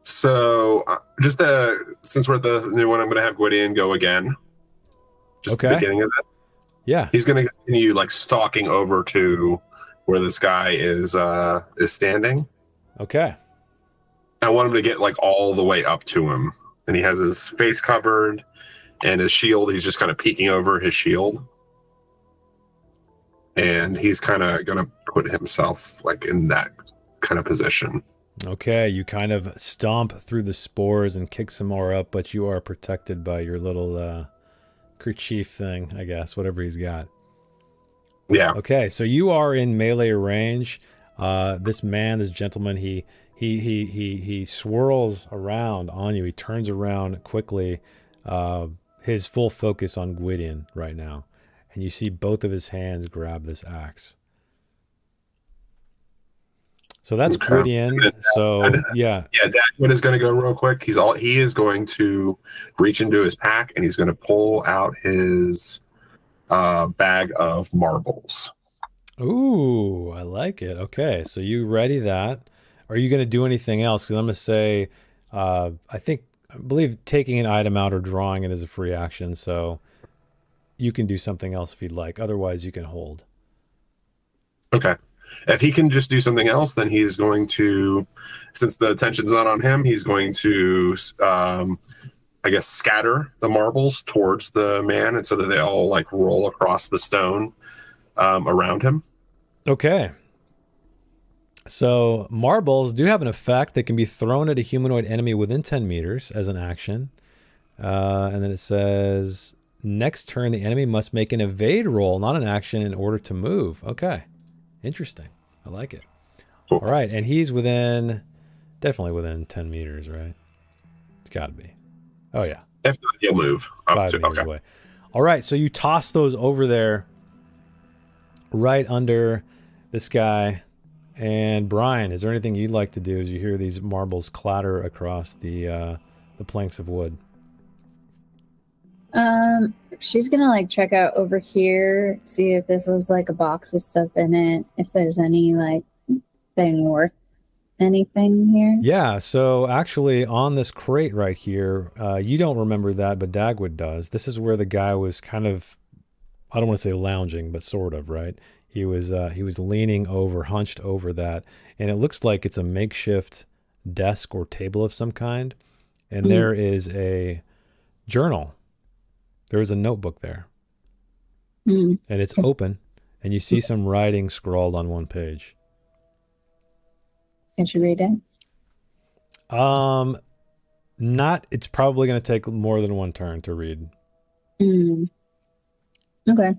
Speaker 2: So just since we're at the new one, I'm going to have Gwydion go again. Just the beginning of it.
Speaker 1: Yeah.
Speaker 2: He's going to continue like stalking over to where this guy is standing.
Speaker 1: Okay.
Speaker 2: I want him to get like all the way up to him, and he has his face covered and his shield. He's just kind of peeking over his shield, and he's kind of going to put himself like in that kind of position.
Speaker 1: Okay, you kind of stomp through the spores and kick some more up, but you are protected by your little kerchief thing, I guess, whatever he's got.
Speaker 2: Yeah.
Speaker 1: Okay, so you are in melee range. This gentleman, he swirls around on you. He turns around quickly. His full focus on Gwydion right now, and you see both of his hands grab this axe. So that's Gwydion. So yeah.
Speaker 2: Yeah, Dagwood is going to go real quick. He is going to reach into his pack, and he's going to pull out his bag of marbles.
Speaker 1: Ooh, I like it. Okay, so you ready that? Are you going to do anything else? Because I'm going to say, I believe taking an item out or drawing it is a free action. So you can do something else if you'd like. Otherwise, you can hold.
Speaker 2: Okay. If he can just do something else, then he's going to, since the attention's not on him, he's going to, I guess, scatter the marbles towards the man, and so that they all like roll across the stone around him.
Speaker 1: Okay. So marbles do have an effect. They can be thrown at a humanoid enemy within 10 meters as an action. And then it says, next turn, the enemy must make an evade roll, not an action, in order to move. Okay. Interesting. I like it.
Speaker 2: Cool.
Speaker 1: All right. And he's definitely within 10 meters, right? It's got to be. Oh, yeah.
Speaker 2: If not, he'll move.
Speaker 1: 5 meters away. All right. So you toss those over there right under this guy. And Brian, is there anything you'd like to do as you hear these marbles clatter across the planks of wood?
Speaker 5: She's gonna like check out over here, see if this is like a box with stuff in it, if there's any like thing worth anything here.
Speaker 1: Yeah, so actually on this crate right here, you don't remember that, but Dagwood does. This is where the guy was kind of, I don't want to say lounging, but sort of, right? He was leaning over, hunched over that, and it looks like it's a makeshift desk or table of some kind, and there is a journal. There is a notebook there, and it's open, and you see some writing scrawled on one page.
Speaker 5: Can you read it?
Speaker 1: Not. It's probably going to take more than one turn to read.
Speaker 5: Okay.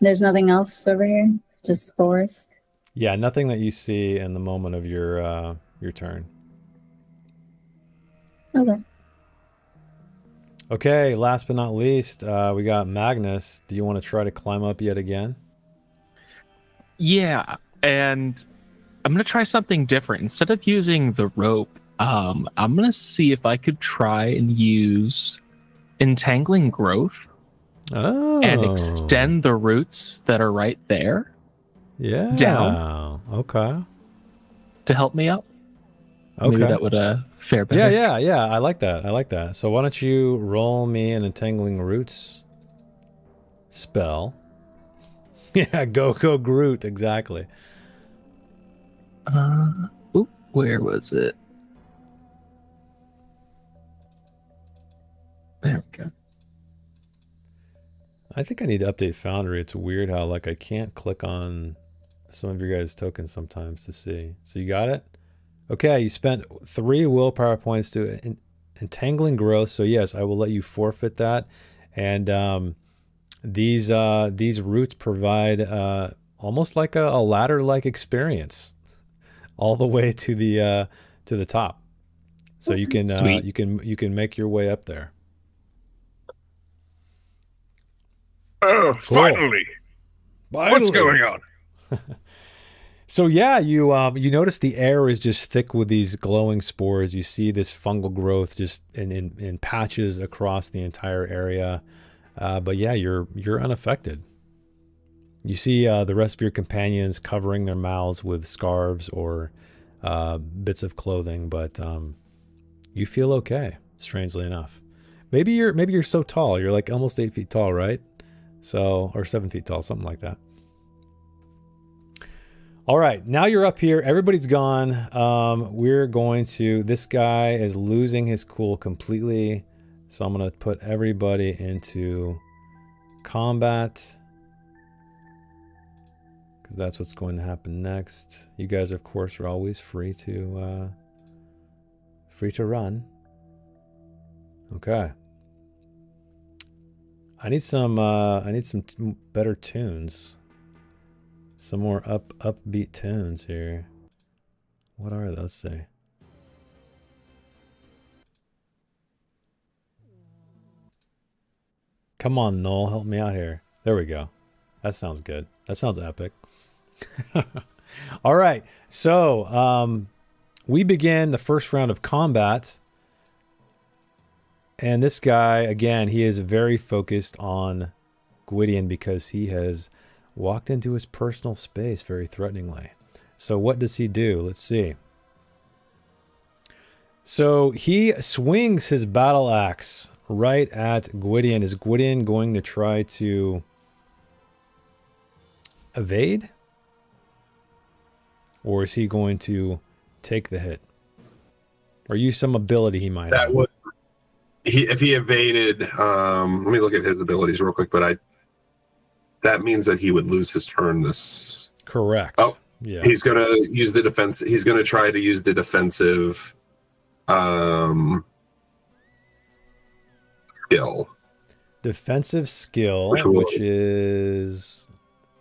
Speaker 5: There's nothing else over here. Just spores.
Speaker 1: Yeah, nothing that you see in the moment of your turn.
Speaker 5: Okay.
Speaker 1: Okay, last but not least, we got Magnus. Do you want to try to climb up yet again?
Speaker 3: Yeah, and I'm going to try something different. Instead of using the rope, I'm going to see if I could try and use entangling growth and extend the roots that are right there down.
Speaker 1: Okay.
Speaker 3: To help me up.
Speaker 1: Okay.
Speaker 3: Maybe that would fare better.
Speaker 1: Yeah. I like that. So why don't you roll me an entangling roots spell? Yeah, go Groot, exactly.
Speaker 3: Where was it? There we go.
Speaker 1: I think I need to update Foundry. It's weird how like I can't click on some of your guys' tokens sometimes to see. So you got it? Okay, you spent 3 willpower points to entangling growth. So yes, I will let you forfeit that. And these roots provide almost like a ladder-like experience, all the way to the top. So you can you can make your way up there.
Speaker 4: Oh,
Speaker 1: Cool.
Speaker 4: finally! What's going on?
Speaker 1: So yeah, you notice the air is just thick with these glowing spores. You see this fungal growth just in patches across the entire area. But yeah, you're unaffected. You see the rest of your companions covering their mouths with scarves or bits of clothing, but you feel okay, strangely enough. Maybe you're so tall. You're like almost 8 feet tall, right? So, or 7 feet tall, something like that. All right, now you're up here. Everybody's gone. This guy is losing his cool completely. So I'm going to put everybody into combat, because that's what's going to happen next. You guys, of course, are always free to run. Okay. I need some better tunes. Some more upbeat tunes here. What are those? Let's see. Come on, Noel, help me out here. There we go. That sounds good. That sounds epic. All right. So, we begin the first round of combat. And this guy, again, he is very focused on Gwydion because he has walked into his personal space very threateningly. So what does he do? Let's see. So he swings his battle axe right at Gwydion. Is Gwydion going to try to evade? Or is he going to take the hit? Or use some ability he might have?
Speaker 2: If he evaded, let me look at his abilities real quick, but that means that he would lose his turn this.
Speaker 1: Correct.
Speaker 2: Oh,
Speaker 1: yeah.
Speaker 2: He's going to use the defense. He's going to try to use the defensive skill.
Speaker 1: Defensive skill, which is...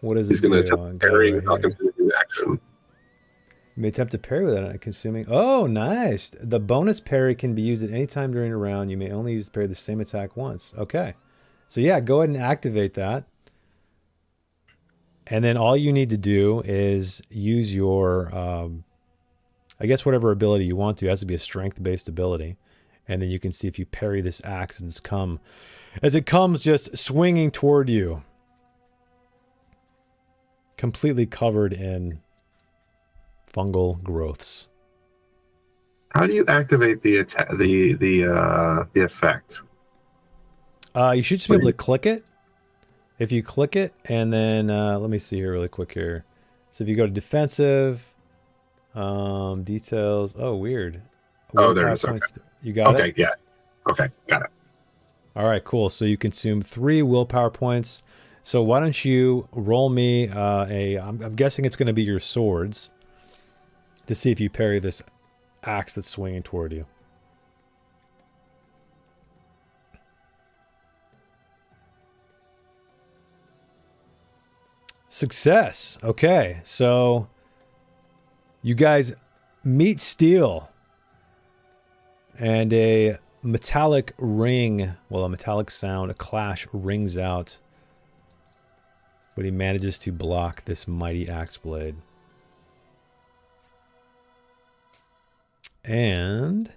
Speaker 1: What is it?
Speaker 2: He's going to attempt parry without consuming action.
Speaker 1: You may attempt to parry without consuming... Oh, nice. The bonus parry can be used at any time during a round. You may only use to parry the same attack once. Okay. So yeah, go ahead and activate that. And then all you need to do is use your... I guess whatever ability you want to. It has to be a strength-based ability. And then you can see if you parry this axe as it comes just swinging toward you. Completely covered in fungal growths.
Speaker 2: How do you activate the effect?
Speaker 1: You should just be able to click it. If you click it, and then let me see here really quick here. So if you go to defensive, details. Oh, weird.
Speaker 2: Oh, there it is. Okay.
Speaker 1: You got it?
Speaker 2: Okay, yeah. Okay, got it.
Speaker 1: All right, cool. So you consume 3 willpower points. So why don't you roll me I'm guessing it's going to be your swords to see if you parry this axe that's swinging toward you. Success. Okay, so you guys meet steel and a metallic ring, well, a metallic sound, a clash rings out, but he manages to block this mighty axe blade. And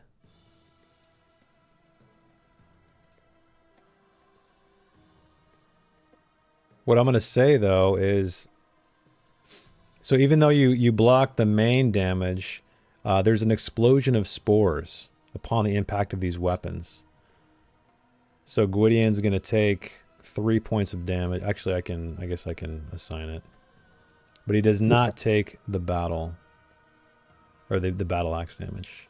Speaker 1: what I'm going to say, though, is... So even though you block the main damage, there's an explosion of spores upon the impact of these weapons. So Gwydion's going to take 3 points of damage. Actually, I guess I can assign it. But he does not take the battle... Or the battle axe damage.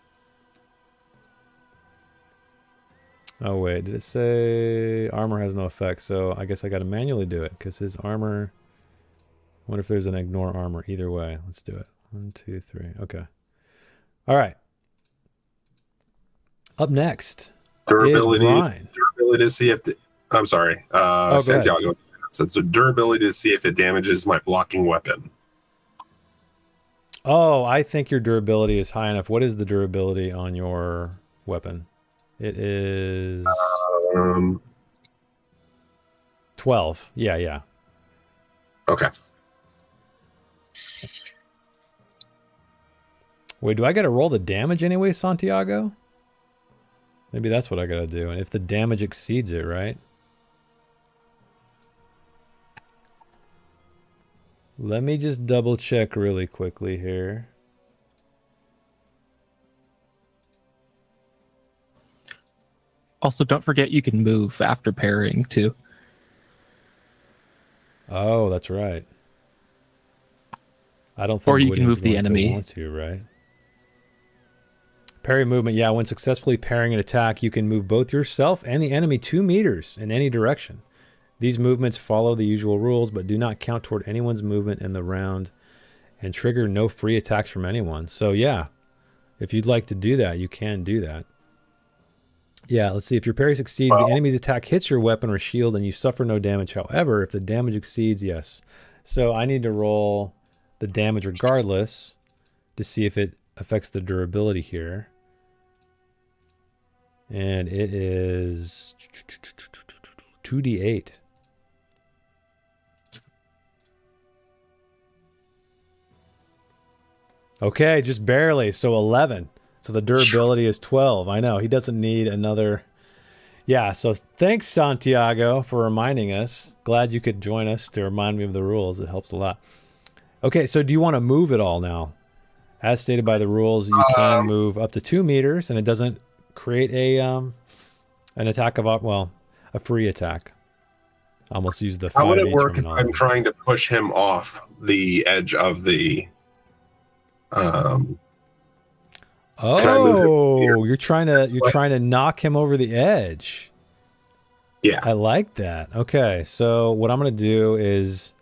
Speaker 1: Oh, wait. Did it say armor has no effect? So I guess I got to manually do it because his armor... I wonder if there's an ignore armor. Either way. Let's do it. 1, 2, 3. Okay. All right. Up next
Speaker 2: Durability.
Speaker 1: is Brian.
Speaker 2: Durability to see if... I'm sorry. Santiago. So durability to see if it damages my blocking weapon.
Speaker 1: Oh, I think your durability is high enough. What is the durability on your weapon? It is 12. Yeah.
Speaker 2: Okay.
Speaker 1: Wait, do I got to roll the damage anyway, Santiago? Maybe that's what I got to do. And if the damage exceeds it, right? Let me just double check really quickly here.
Speaker 3: Also, don't forget you can move after parrying too.
Speaker 1: Oh, that's right. I don't think.
Speaker 3: Or you can move the enemy.
Speaker 1: Want to, right? Parry movement. Yeah, when successfully parrying an attack, you can move both yourself and the enemy 2 meters in any direction. These movements follow the usual rules, but do not count toward anyone's movement in the round and trigger no free attacks from anyone. So yeah, if you'd like to do that, you can do that. Yeah, let's see. If your parry succeeds, the enemy's attack hits your weapon or shield and you suffer no damage. However, if the damage exceeds, yes. So I need to roll the damage regardless to see if it affects the durability here. And it is 2d8. Okay, just barely. So 11. So the durability is 12. I know. He doesn't need another. Yeah, so thanks, Santiago, for reminding us. Glad you could join us to remind me of the rules. It helps a lot. Okay, so do you want to move at all now? As stated by the rules, you can move up to 2 meters, and it doesn't create a An attack of a free attack. Almost use the
Speaker 2: How would
Speaker 1: 5e
Speaker 2: it work if
Speaker 1: terminology.
Speaker 2: I'm trying to push him off the edge of the?
Speaker 1: Oh, you're trying to knock him over the edge.
Speaker 2: Yeah.
Speaker 1: I like that. Okay, so what I'm gonna do is,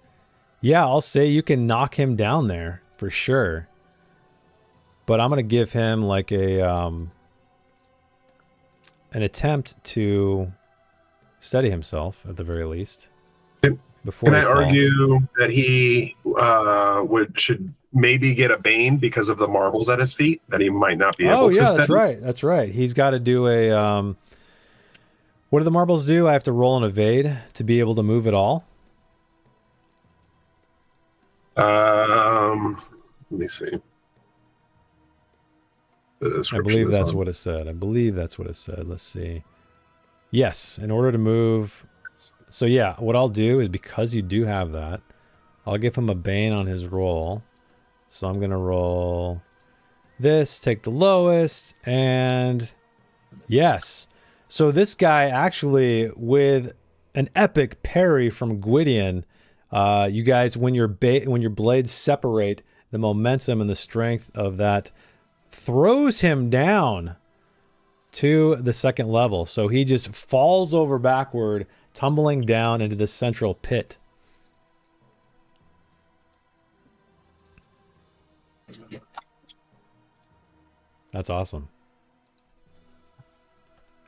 Speaker 1: yeah, I'll say you can knock him down there for sure. But I'm gonna give him like a an attempt to steady himself at the very least.
Speaker 2: Can I argue that he should maybe get a Bane because of the marbles at his feet, that he might not be able to?
Speaker 1: Oh, yeah,
Speaker 2: steady?
Speaker 1: that's right. He's got to do a what do the marbles do? I have to roll an evade to be able to move at all.
Speaker 2: Let me see.
Speaker 1: I believe that's what it said. Let's see. Yes, in order to move. So yeah, what I'll do is, because you do have that, I'll give him a Bane on his roll. So I'm going to roll this, take the lowest, and yes. So this guy actually, with an epic parry from Gwydion, you guys, when your blades separate, the momentum and the strength of that throws him down to the second level. So he just falls over backward, tumbling down into the central pit. That's awesome.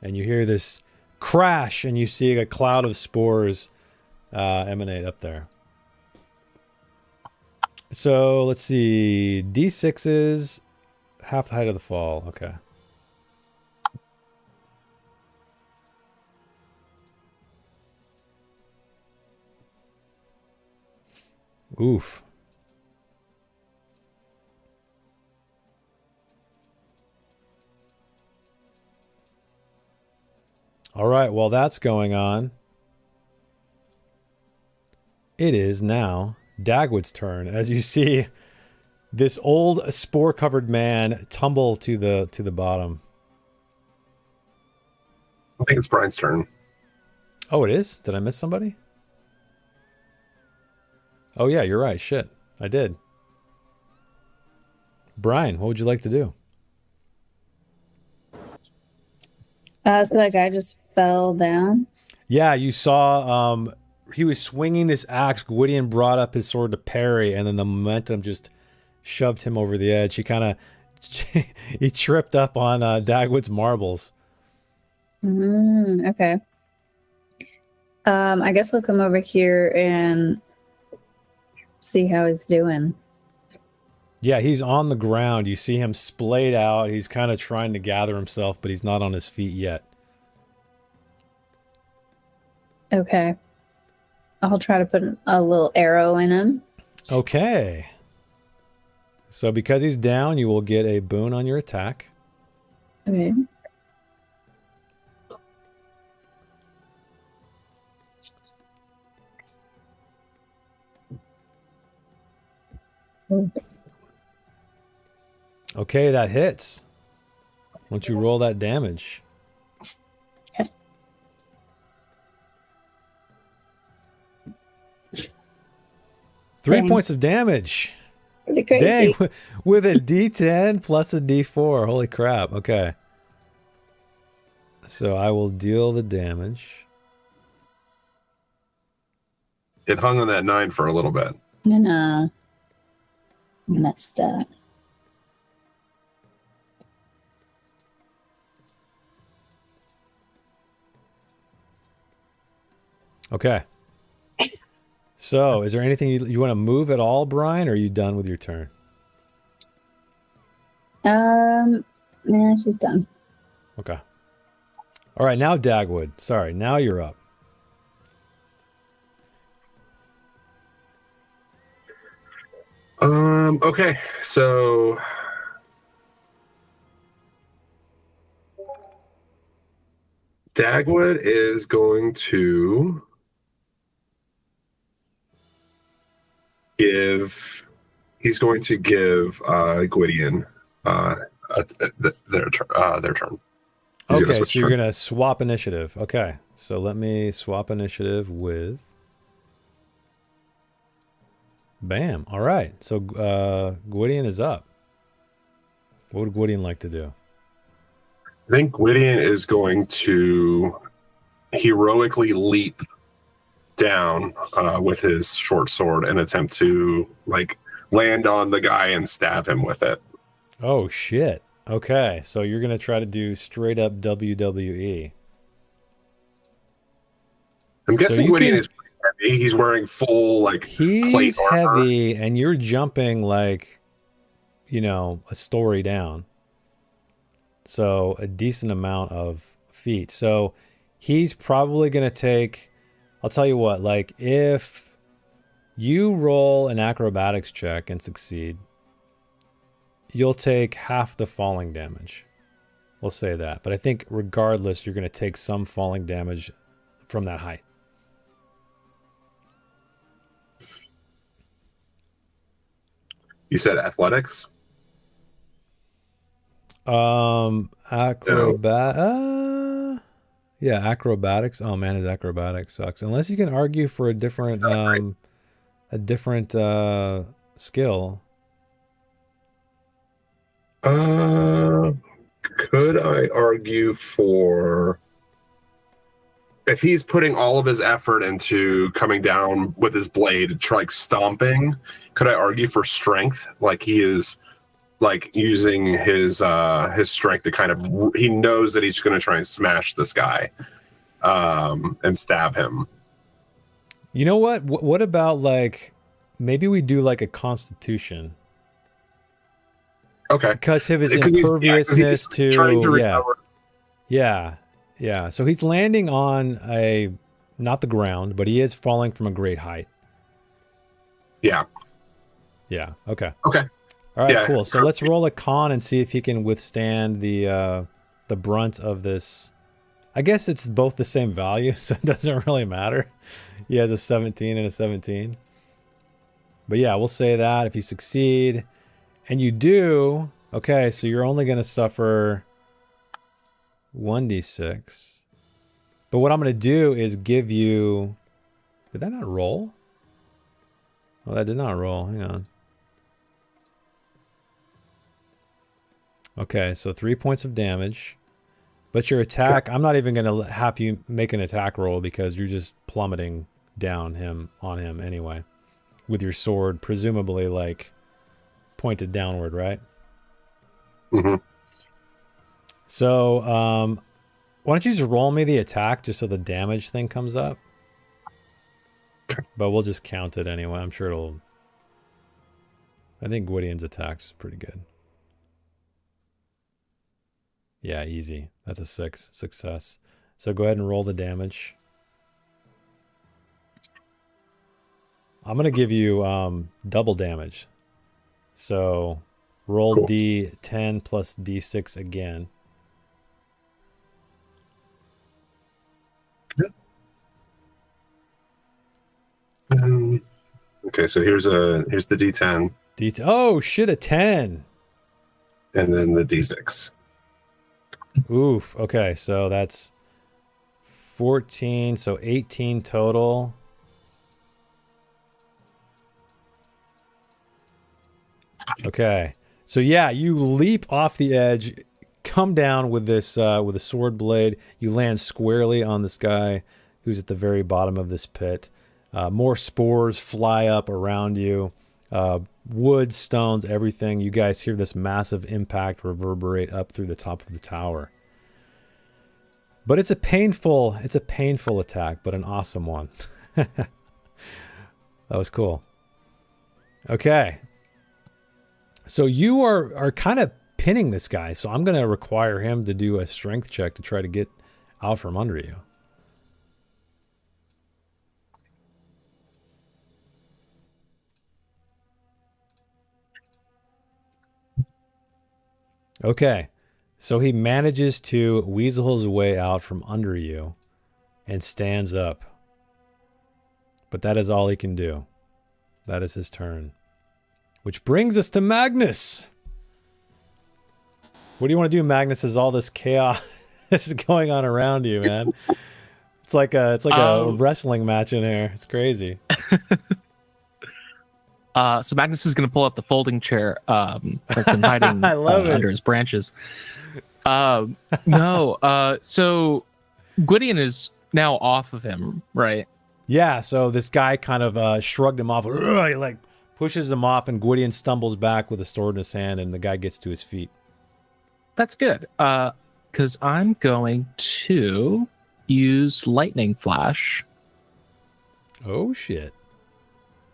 Speaker 1: And you hear this crash, and you see a cloud of spores emanate up there. So let's see. D6s, half the height of the fall. Okay. Oof. All right, while that's going on, it is now Dagwood's turn. As you see this old spore-covered man tumble to the bottom.
Speaker 2: I think it's Brian's turn.
Speaker 1: Oh, it is? Did I miss somebody? Oh, yeah, you're right. Shit, I did. Brian, what would you like to do?
Speaker 5: So that guy just fell down.
Speaker 1: Yeah, you saw he was swinging this axe. Gwydion brought up his sword to parry, and then the momentum just shoved him over the edge. He kind of he tripped up on Dagwood's marbles.
Speaker 5: Okay. I guess I'll come over here and see how he's doing.
Speaker 1: Yeah, he's on the ground. You see him splayed out. He's kind of trying to gather himself, but he's not on his feet yet.
Speaker 5: Okay. I'll try to put a little arrow in him.
Speaker 1: Okay. So because he's down, you will get a boon on your attack.
Speaker 5: Okay.
Speaker 1: Okay, that hits. Once you roll that damage.
Speaker 5: Okay.
Speaker 1: 3
Speaker 5: Dang.
Speaker 1: points of damage.
Speaker 5: Pretty crazy.
Speaker 1: Dang, with a D10 plus a D4. Holy crap. Okay. So I will deal the damage.
Speaker 2: It hung on that 9 for a little bit.
Speaker 5: I know. Messed up.
Speaker 1: Okay. So, is there anything you want to move at all, Brian, or are you done with your turn?
Speaker 5: Yeah, she's done.
Speaker 1: Okay. All right, now Dagwood. Sorry, now you're up.
Speaker 2: Okay, so Dagwood is going to give Gwydion their turn.
Speaker 1: Okay,
Speaker 2: switch
Speaker 1: so you're
Speaker 2: turn.
Speaker 1: gonna swap initiative. Okay, so let me swap initiative with. Bam. All right. So Gwydion is up. What would Gwydion like to do?
Speaker 2: I think Gwydion is going to heroically leap down with his short sword and attempt to like land on the guy and stab him with it.
Speaker 1: Oh shit. Okay, so you're gonna try to do straight up WWE.
Speaker 2: I'm guessing
Speaker 1: you
Speaker 2: Gwydion
Speaker 1: can-
Speaker 2: is pretty heavy. He's wearing full like plate
Speaker 1: He's
Speaker 2: armor.
Speaker 1: heavy, and you're jumping like, a story down. So a decent amount of feet. So he's probably gonna take. I'll tell you what. Like if you roll an acrobatics check and succeed, you'll take half the falling damage. We'll say that. But I think regardless, you're gonna take some falling damage from that height.
Speaker 2: You said athletics?
Speaker 1: Yeah, acrobatics. Oh man, his acrobatics sucks. Unless you can argue for a different skill.
Speaker 2: Could I argue for if he's putting all of his effort into coming down with his blade, like stomping, could I argue for strength? Like he is like using his strength to kind of, he knows that he's going to try and smash this guy and stab him.
Speaker 1: You know what? What about like maybe we do like a constitution?
Speaker 2: Okay.
Speaker 1: Because of his
Speaker 2: Because
Speaker 1: imperviousness
Speaker 2: he's trying to recover.
Speaker 1: Yeah. So he's landing on not the ground, but he is falling from a great height.
Speaker 2: Yeah.
Speaker 1: Yeah. Okay.
Speaker 2: Okay.
Speaker 1: All right.
Speaker 2: Yeah.
Speaker 1: Cool. So let's roll a con and see if he can withstand the brunt of this. I guess it's both the same value, so it doesn't really matter. He has a 17 and a 17. But yeah, we'll say that if you succeed. And you do, okay, so you're only going to suffer 1d6. But what I'm going to do is give you... Did that not roll? Oh, that did not roll. Hang on. Okay, so 3 points of damage. But your attack, I'm not even going to have you make an attack roll because you're just plummeting down on him anyway. With your sword, presumably like... pointed downward, right?
Speaker 2: Mm-hmm.
Speaker 1: So, why don't you just roll me the attack just so the damage thing comes up? But we'll just count it anyway. I'm sure it'll... I think Gwydion's attack is pretty good. Yeah, easy. That's a 6. Success. So go ahead and roll the damage. I'm going to give you double damage. So roll
Speaker 2: cool.
Speaker 1: D10 plus D6 again.
Speaker 2: Okay, so here's the D10.
Speaker 1: Oh shit, a 10.
Speaker 2: And then the D6.
Speaker 1: Oof. Okay, so that's 14, so 18 total. Okay, so yeah, you leap off the edge, come down with this with a sword blade. You land squarely on this guy who's at the very bottom of this pit. More spores fly up around you. Wood, stones, everything. You guys hear this massive impact reverberate up through the top of the tower. But it's a painful attack, but an awesome one. That was cool. Okay. So you are kind of pinning this guy, so I'm going to require him to do a strength check to try to get out from under you. Okay, so he manages to weasel his way out from under you and stands up. But that is all he can do. That is his turn. Which brings us to Magnus. What do you want to do, Magnus, as all this chaos this is going on around you, man? It's like a wrestling match in here. It's crazy.
Speaker 3: So Magnus is going to pull up the folding chair that's been hiding
Speaker 1: I love it.
Speaker 3: under his branches. So Gwydion is now off of him, right?
Speaker 1: Yeah, so this guy kind of shrugged him off. He like pushes him off, and Gwydion stumbles back with a sword in his hand, and the guy gets to his feet.
Speaker 3: That's good. Because I'm going to use Lightning Flash.
Speaker 1: Oh, shit.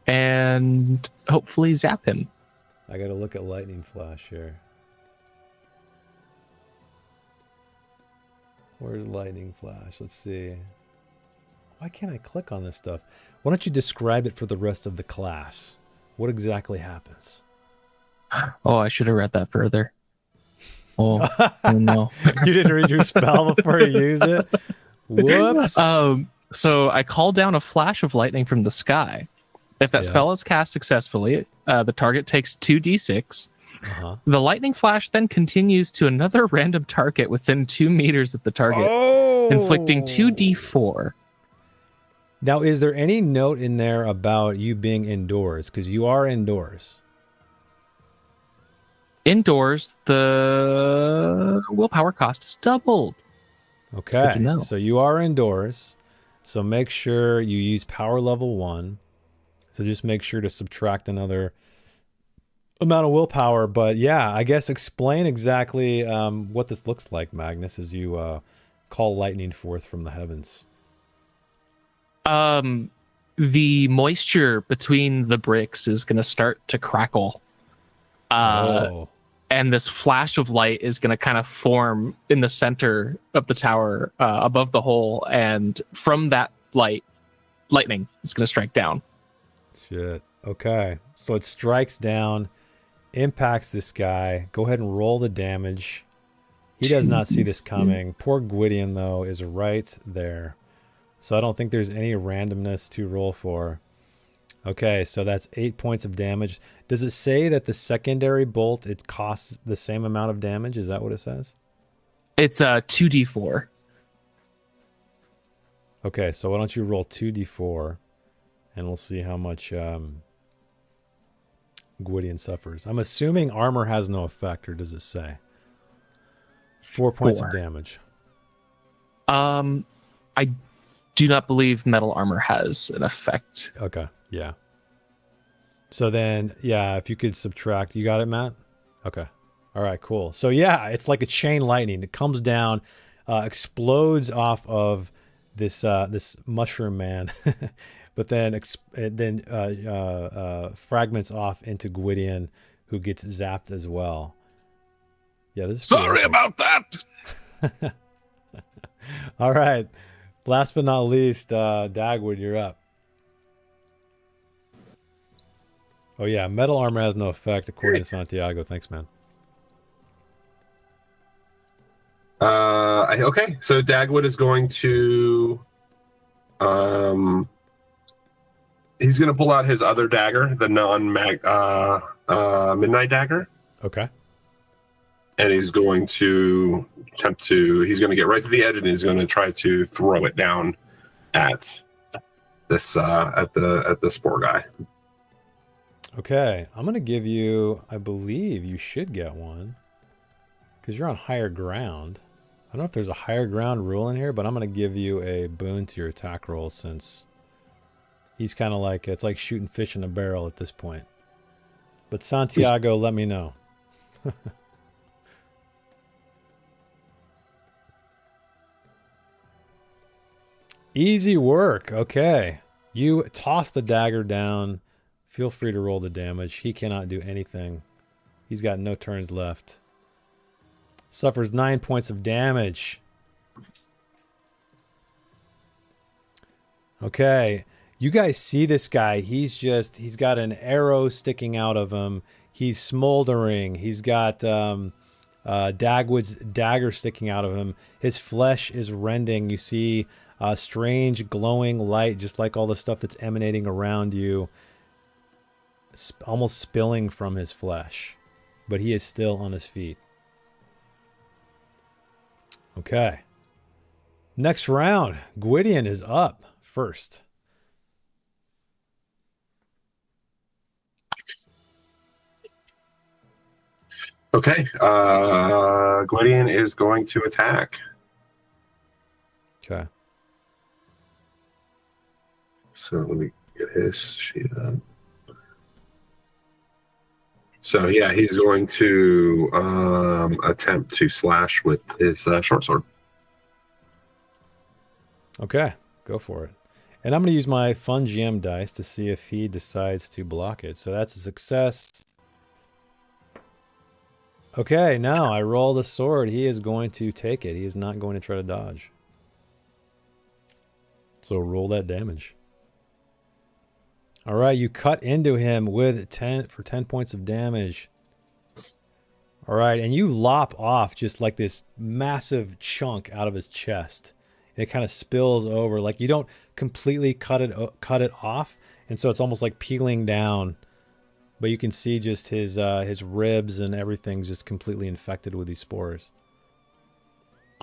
Speaker 3: And hopefully zap him.
Speaker 1: I got to look at Lightning Flash here. Where's Lightning Flash? Let's see. Why can't I click on this stuff? Why don't you describe it for the rest of the class? What exactly happens?
Speaker 3: Oh, I should have read that further. Oh, oh no.
Speaker 1: You didn't read your spell before you used it? Whoops.
Speaker 3: So I call down a flash of lightning from the sky. If that spell is cast successfully, the target takes 2d6. The lightning flash then continues to another random target within 2 meters of the target, inflicting 2d4.
Speaker 1: Now, is there any note in there about you being indoors? Because you are indoors.
Speaker 3: Indoors, the willpower cost is doubled.
Speaker 1: Okay, so you are indoors. So make sure you use power level 1. So just make sure to subtract another amount of willpower. But yeah, I guess explain exactly what this looks like, Magnus, as you call lightning forth from the heavens.
Speaker 3: The moisture between the bricks is going to start to crackle. And this flash of light is going to kind of form in the center of the tower above the hole. And from that lightning is going to strike down.
Speaker 1: Shit. Okay. So it strikes down, impacts this guy. Go ahead and roll the damage. He does not see this coming. Poor Gwydion, though, is right there. So I don't think there's any randomness to roll for. Okay, so that's 8 points of damage. Does it say that the secondary bolt, it costs the same amount of damage? Is that what it says?
Speaker 3: It's 2d4.
Speaker 1: Okay, so why don't you roll 2d4, and we'll see how much Gwydion suffers. I'm assuming armor has no effect, or does it say? 4 points of damage.
Speaker 3: I do not believe metal armor has an effect.
Speaker 1: Okay, yeah. So then, yeah, if you could subtract, you got it, Matt? Okay. All right, cool. So yeah, it's like a chain lightning. It comes down, explodes off of this this mushroom man, but then fragments off into Gwydion, who gets zapped as well. Yeah, this is
Speaker 4: sorry about that.
Speaker 1: All right. Last but not least, Dagwood, you're up. Oh yeah, metal armor has no effect according to Santiago. Thanks, man.
Speaker 2: Okay, so Dagwood is going to he's going to pull out his other dagger, the midnight dagger.
Speaker 1: Okay.
Speaker 2: And he's going to he's going to get right to the edge, and he's going to try to throw it down at this at the spore guy.
Speaker 1: Okay, I'm going to give you, I believe you should get one, because you're on higher ground. I don't know if there's a higher ground rule in here, but I'm going to give you a boon to your attack roll, since he's kind of like, it's like shooting fish in a barrel at this point. But Santiago, let me know. Easy work. Okay. You toss the dagger down. Feel free to roll the damage. He cannot do anything. He's got no turns left. Suffers 9 points of damage. Okay. You guys see this guy. He's got an arrow sticking out of him. He's smoldering. He's got Dagwood's dagger sticking out of him. His flesh is rending. You see strange glowing light, just like all the stuff that's emanating around you, almost spilling from his flesh. But he is still on his feet. Okay. Next round, Gwydion is up first.
Speaker 2: Okay. Gwydion is going to attack.
Speaker 1: Okay.
Speaker 2: So let me get his sheet up. So yeah, he's going to attempt to slash with his short sword.
Speaker 1: Okay, go for it. And I'm going to use my fun GM dice to see if he decides to block it. So that's a success. Okay, now I roll the sword. He is going to take it. He is not going to try to dodge. So roll that damage. All right, you cut into him with 10 points of damage. All right, and you lop off just like this massive chunk out of his chest. It kind of spills over, like you don't completely cut it off, and so it's almost like peeling down. But you can see just his ribs and everything's just completely infected with these spores.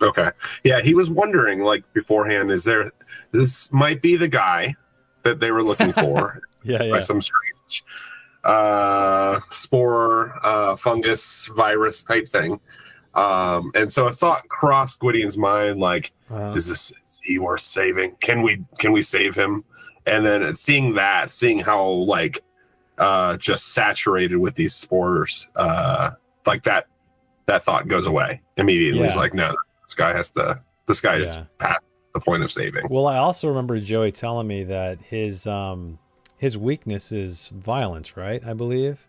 Speaker 2: Okay, yeah, he was wondering like beforehand, this might be the guy that they were looking for.
Speaker 1: Yeah.
Speaker 2: By some strange spore, fungus, virus type thing. And so a thought crossed Gwydion's mind, like, is he worth saving? Can we save him? And then seeing how like just saturated with these spores, like that thought goes away immediately.
Speaker 1: Yeah.
Speaker 2: He's like, no, this guy is past the point of saving.
Speaker 1: Well, I also remember Joey telling me that his weakness is violence, right? I believe.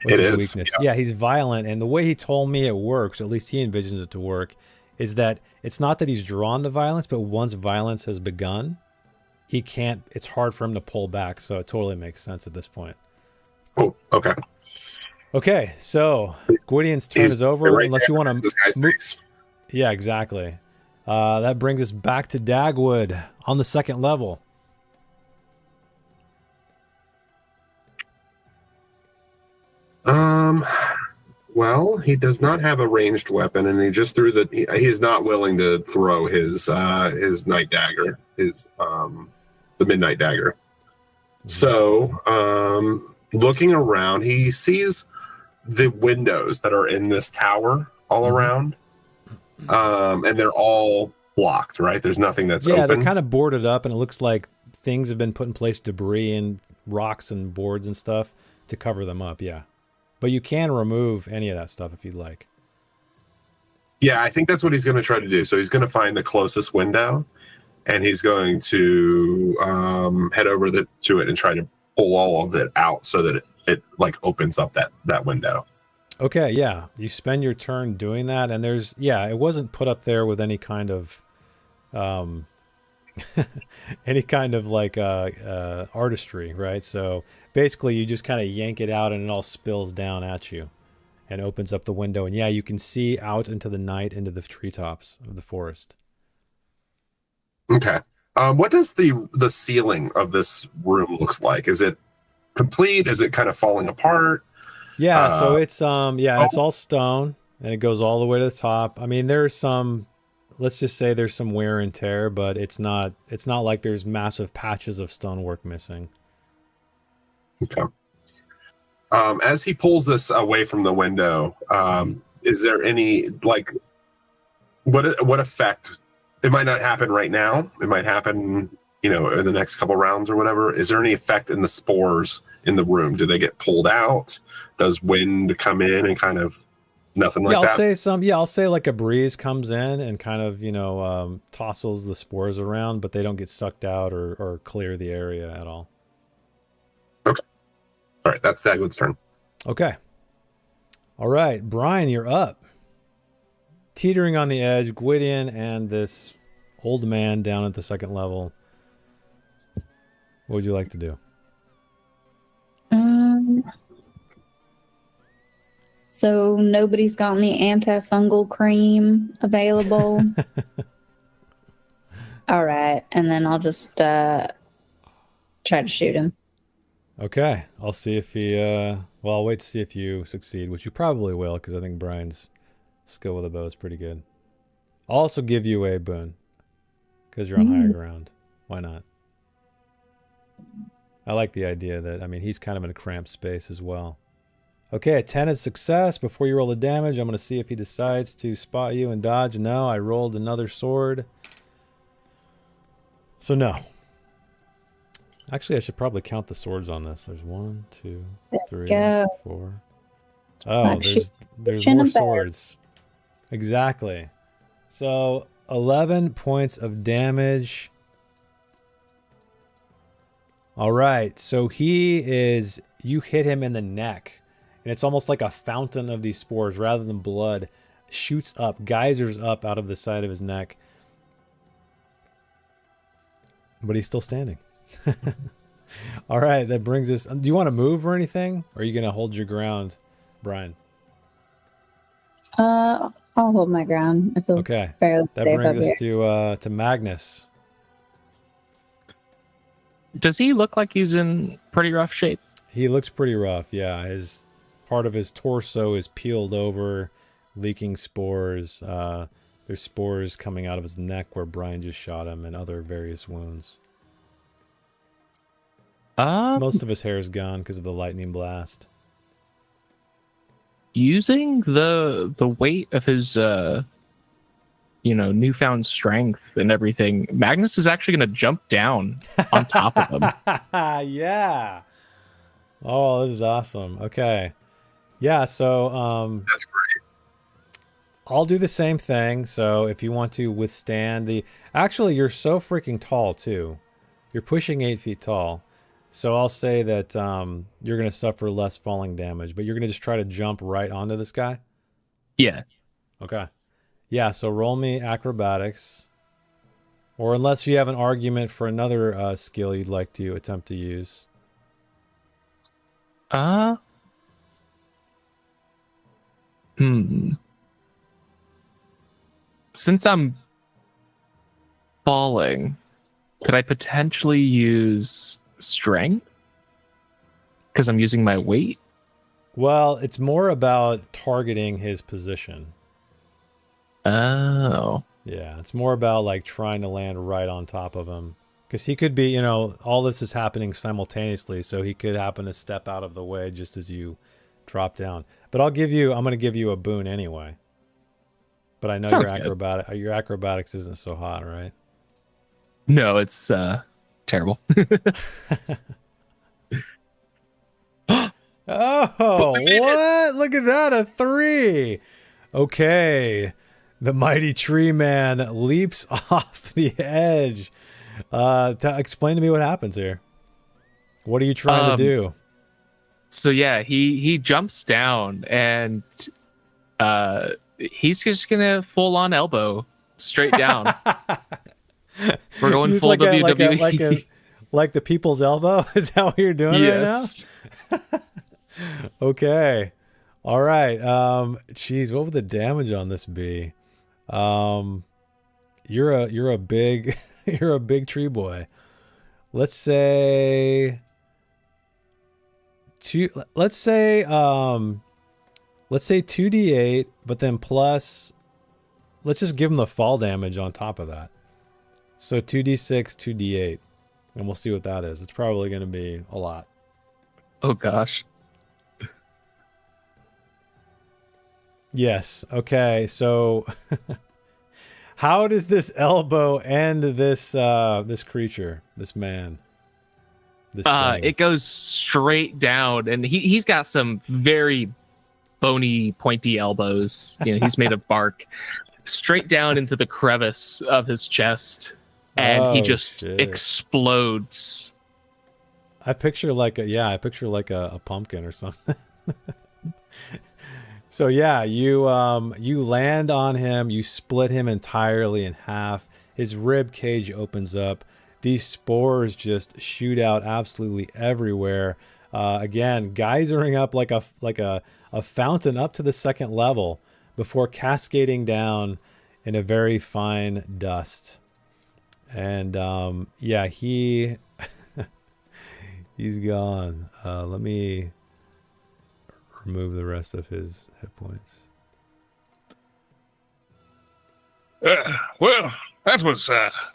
Speaker 2: It is.
Speaker 1: Weakness? Yeah, he's violent, and the way he told me it works, at least he envisions it to work, is that it's not that he's drawn to violence, but once violence has begun, he can't. It's hard for him to pull back. So it totally makes sense at this point.
Speaker 2: Oh, okay.
Speaker 1: Okay, so Gwydion's turn is over.
Speaker 2: Right,
Speaker 1: unless you want to
Speaker 2: this guy's face.
Speaker 1: Yeah, exactly. That brings us back to Dagwood on the second level.
Speaker 2: Well, he does not have a ranged weapon, and he just threw he's not willing to throw his night dagger, the midnight dagger. So, looking around, he sees the windows that are in this tower all around, and they're all blocked. Right? There's nothing that's open.
Speaker 1: They're kind of boarded up, and it looks like things have been put in place, debris and rocks and boards and stuff to cover them up. Yeah. But you can remove any of that stuff if you'd like.
Speaker 2: Yeah, I think that's what he's going to try to do. So he's going to find the closest window, and he's going to head over to it and try to pull all of it out so that it like opens up that window.
Speaker 1: Okay, yeah. You spend your turn doing that, and it wasn't put up there with any kind of artistry, right? So basically you just kind of yank it out and it all spills down at you and opens up the window, and you can see out into the night, into the treetops of the forest.
Speaker 2: Okay. What does the ceiling of this room looks like? Is it complete? Is it kind of falling apart?
Speaker 1: Yeah, so it's it's all stone and it goes all the way to the top. I mean, let's just say there's some wear and tear, but it's not like there's massive patches of stonework missing.
Speaker 2: Okay. As he pulls this away from the window, is there any like what effect? It might not happen right now. It might happen, in the next couple rounds or whatever. Is there any effect in the spores in the room? Do they get pulled out? Does wind come in and kind of nothing like that?
Speaker 1: I'll say like a breeze comes in and kind of, tossles the spores around, but they don't get sucked out or clear the area at all.
Speaker 2: Okay. All right. That's Dagwood's turn.
Speaker 1: Okay. All right. Brian, you're up. Teetering on the edge, Gwydion and this old man down at the second level. What would you like to do?
Speaker 5: So nobody's got any antifungal cream available? All right. And then I'll just try to shoot him.
Speaker 1: Okay. I'll see if he... I'll wait to see if you succeed, which you probably will, because I think Brian's skill with a bow is pretty good. I'll also give you a boon. because you're on higher ground. Why not? I like the idea that, I mean, he's kind of in a cramped space as well. Okay, a 10 is success. Before you roll the damage, I'm going to see if he decides to spot you and dodge. No, I rolled another sword. So no. Actually, I should probably count the swords on this. There's 1, 2, 3, 4. Oh, there's more swords. Exactly. So 11 points of damage. All right, so you hit him in the neck. And it's almost like a fountain of these spores rather than blood. Shoots up, geysers up out of the side of his neck. But he's still standing. All right, that brings us... Do you want to move or anything? Or are you going to hold your ground, Brian?
Speaker 5: I'll hold my ground. I feel
Speaker 1: okay.
Speaker 5: fairly
Speaker 1: That
Speaker 5: safe
Speaker 1: brings
Speaker 5: up
Speaker 1: us
Speaker 5: here.
Speaker 1: to Magnus.
Speaker 3: Does he look like he's in pretty rough shape?
Speaker 1: He looks pretty rough, yeah. Part of his torso is peeled over, leaking spores. There's spores coming out of his neck where Brian just shot him and other various wounds. Most of his hair is gone because of the lightning blast.
Speaker 3: Using the weight of his newfound strength and everything, Magnus is actually going to jump down on top of him.
Speaker 1: Yeah. Oh, this is awesome. Okay. Yeah, so
Speaker 2: That's great.
Speaker 1: I'll do the same thing. So if you want to withstand the... Actually, you're so freaking tall, too. You're pushing 8 feet tall. So I'll say that you're going to suffer less falling damage, but you're going to just try to jump right onto this guy?
Speaker 3: Yeah.
Speaker 1: Okay. Yeah, so roll me acrobatics. Or unless you have an argument for another skill you'd like to attempt to use.
Speaker 3: Since I'm falling, could I potentially use strength? Because I'm using my weight?
Speaker 1: Well, it's more about targeting his position.
Speaker 3: Oh.
Speaker 1: Yeah, it's more about like trying to land right on top of him. Because he could be, all this is happening simultaneously, so he could happen to step out of the way just as you drop down. But I'm going to give you a boon anyway. But I know your acrobatics isn't so hot, right?
Speaker 3: No, it's terrible.
Speaker 1: Oh, what? Look at that, a 3. Okay. The mighty tree man leaps off the edge. Explain to me what happens here. What are you trying to do?
Speaker 3: So yeah, he jumps down and he's just gonna full on elbow straight down. We're going full WWE.
Speaker 1: Like the people's elbow? Is that what you're doing right now? Okay. All right. Geez, what would the damage on this be? You're a big you're a big tree boy. Let's say 2d8, but then plus, let's just give him the fall damage on top of that. So 2d6, 2d8, and we'll see what that is. It's probably going to be a lot.
Speaker 3: Oh gosh.
Speaker 1: Yes. Okay. So how does this elbow end this this creature, this man? This thing?
Speaker 3: It goes straight down, and he's got some very bony, pointy elbows. He's made of bark. Straight down into the crevice of his chest, and he just explodes.
Speaker 1: I picture like a pumpkin or something. So yeah, you land on him, you split him entirely in half. His rib cage opens up. These spores just shoot out absolutely everywhere. Again, geysering up like a fountain up to the second level before cascading down in a very fine dust. And yeah, he's gone. Let me remove the rest of his hit points.
Speaker 4: Well, That was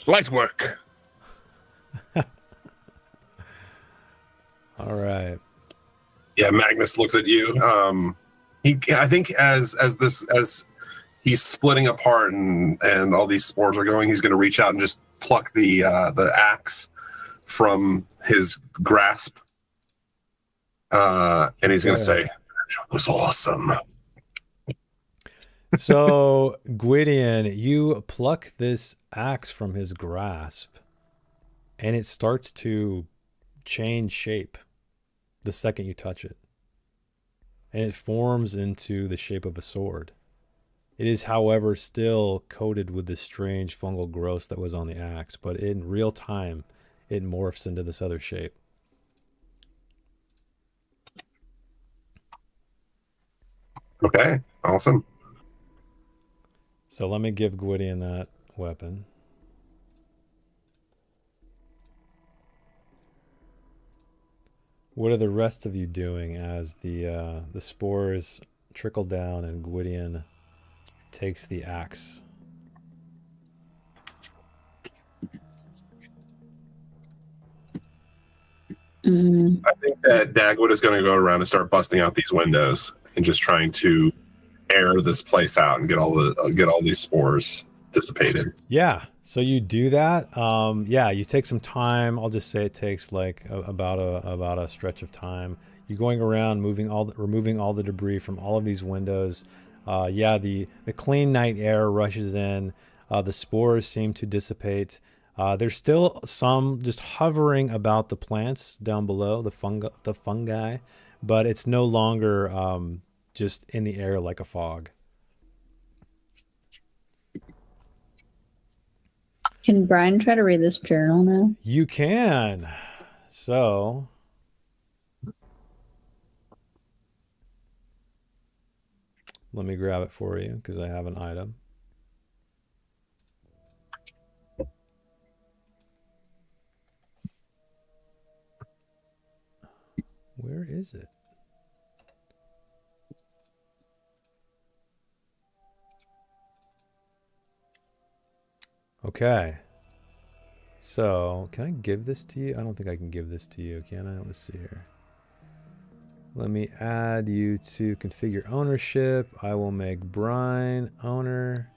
Speaker 4: light work.
Speaker 1: All right.
Speaker 2: Yeah, Magnus looks at you. I think as he's splitting apart and all these spores are going, he's going to reach out and just pluck the axe from his grasp, and he's going to say, "It was awesome."
Speaker 1: So, Gwydion, you pluck this axe from his grasp, and it starts to change shape the second you touch it. And it forms into the shape of a sword. It is, however, still coated with this strange fungal growth that was on the axe, but in real time, it morphs into this other shape.
Speaker 2: Okay, awesome.
Speaker 1: So let me give Gwydion that weapon. What are the rest of you doing as the spores trickle down and Gwydion takes the axe?
Speaker 2: I think that Dagwood is going to go around and start busting out these windows and just trying to air this place out and get all these spores dissipated.
Speaker 1: Yeah, so you do that. Yeah, you take some time. I'll just say it takes like about a stretch of time. You're going around removing all the debris from all of these windows. Yeah, the clean night air rushes in. The spores seem to dissipate. There's still some just hovering about the plants down below, the fungi, but it's no longer just in the air like a fog.
Speaker 5: Can Brian try to read this journal now?
Speaker 1: You can. So let me grab it for you because I have an item. Where is it? Okay. So, can I give this to you? I don't think I can give this to you, can I? Let's see here. Let me add you to configure ownership. I will make Brian owner.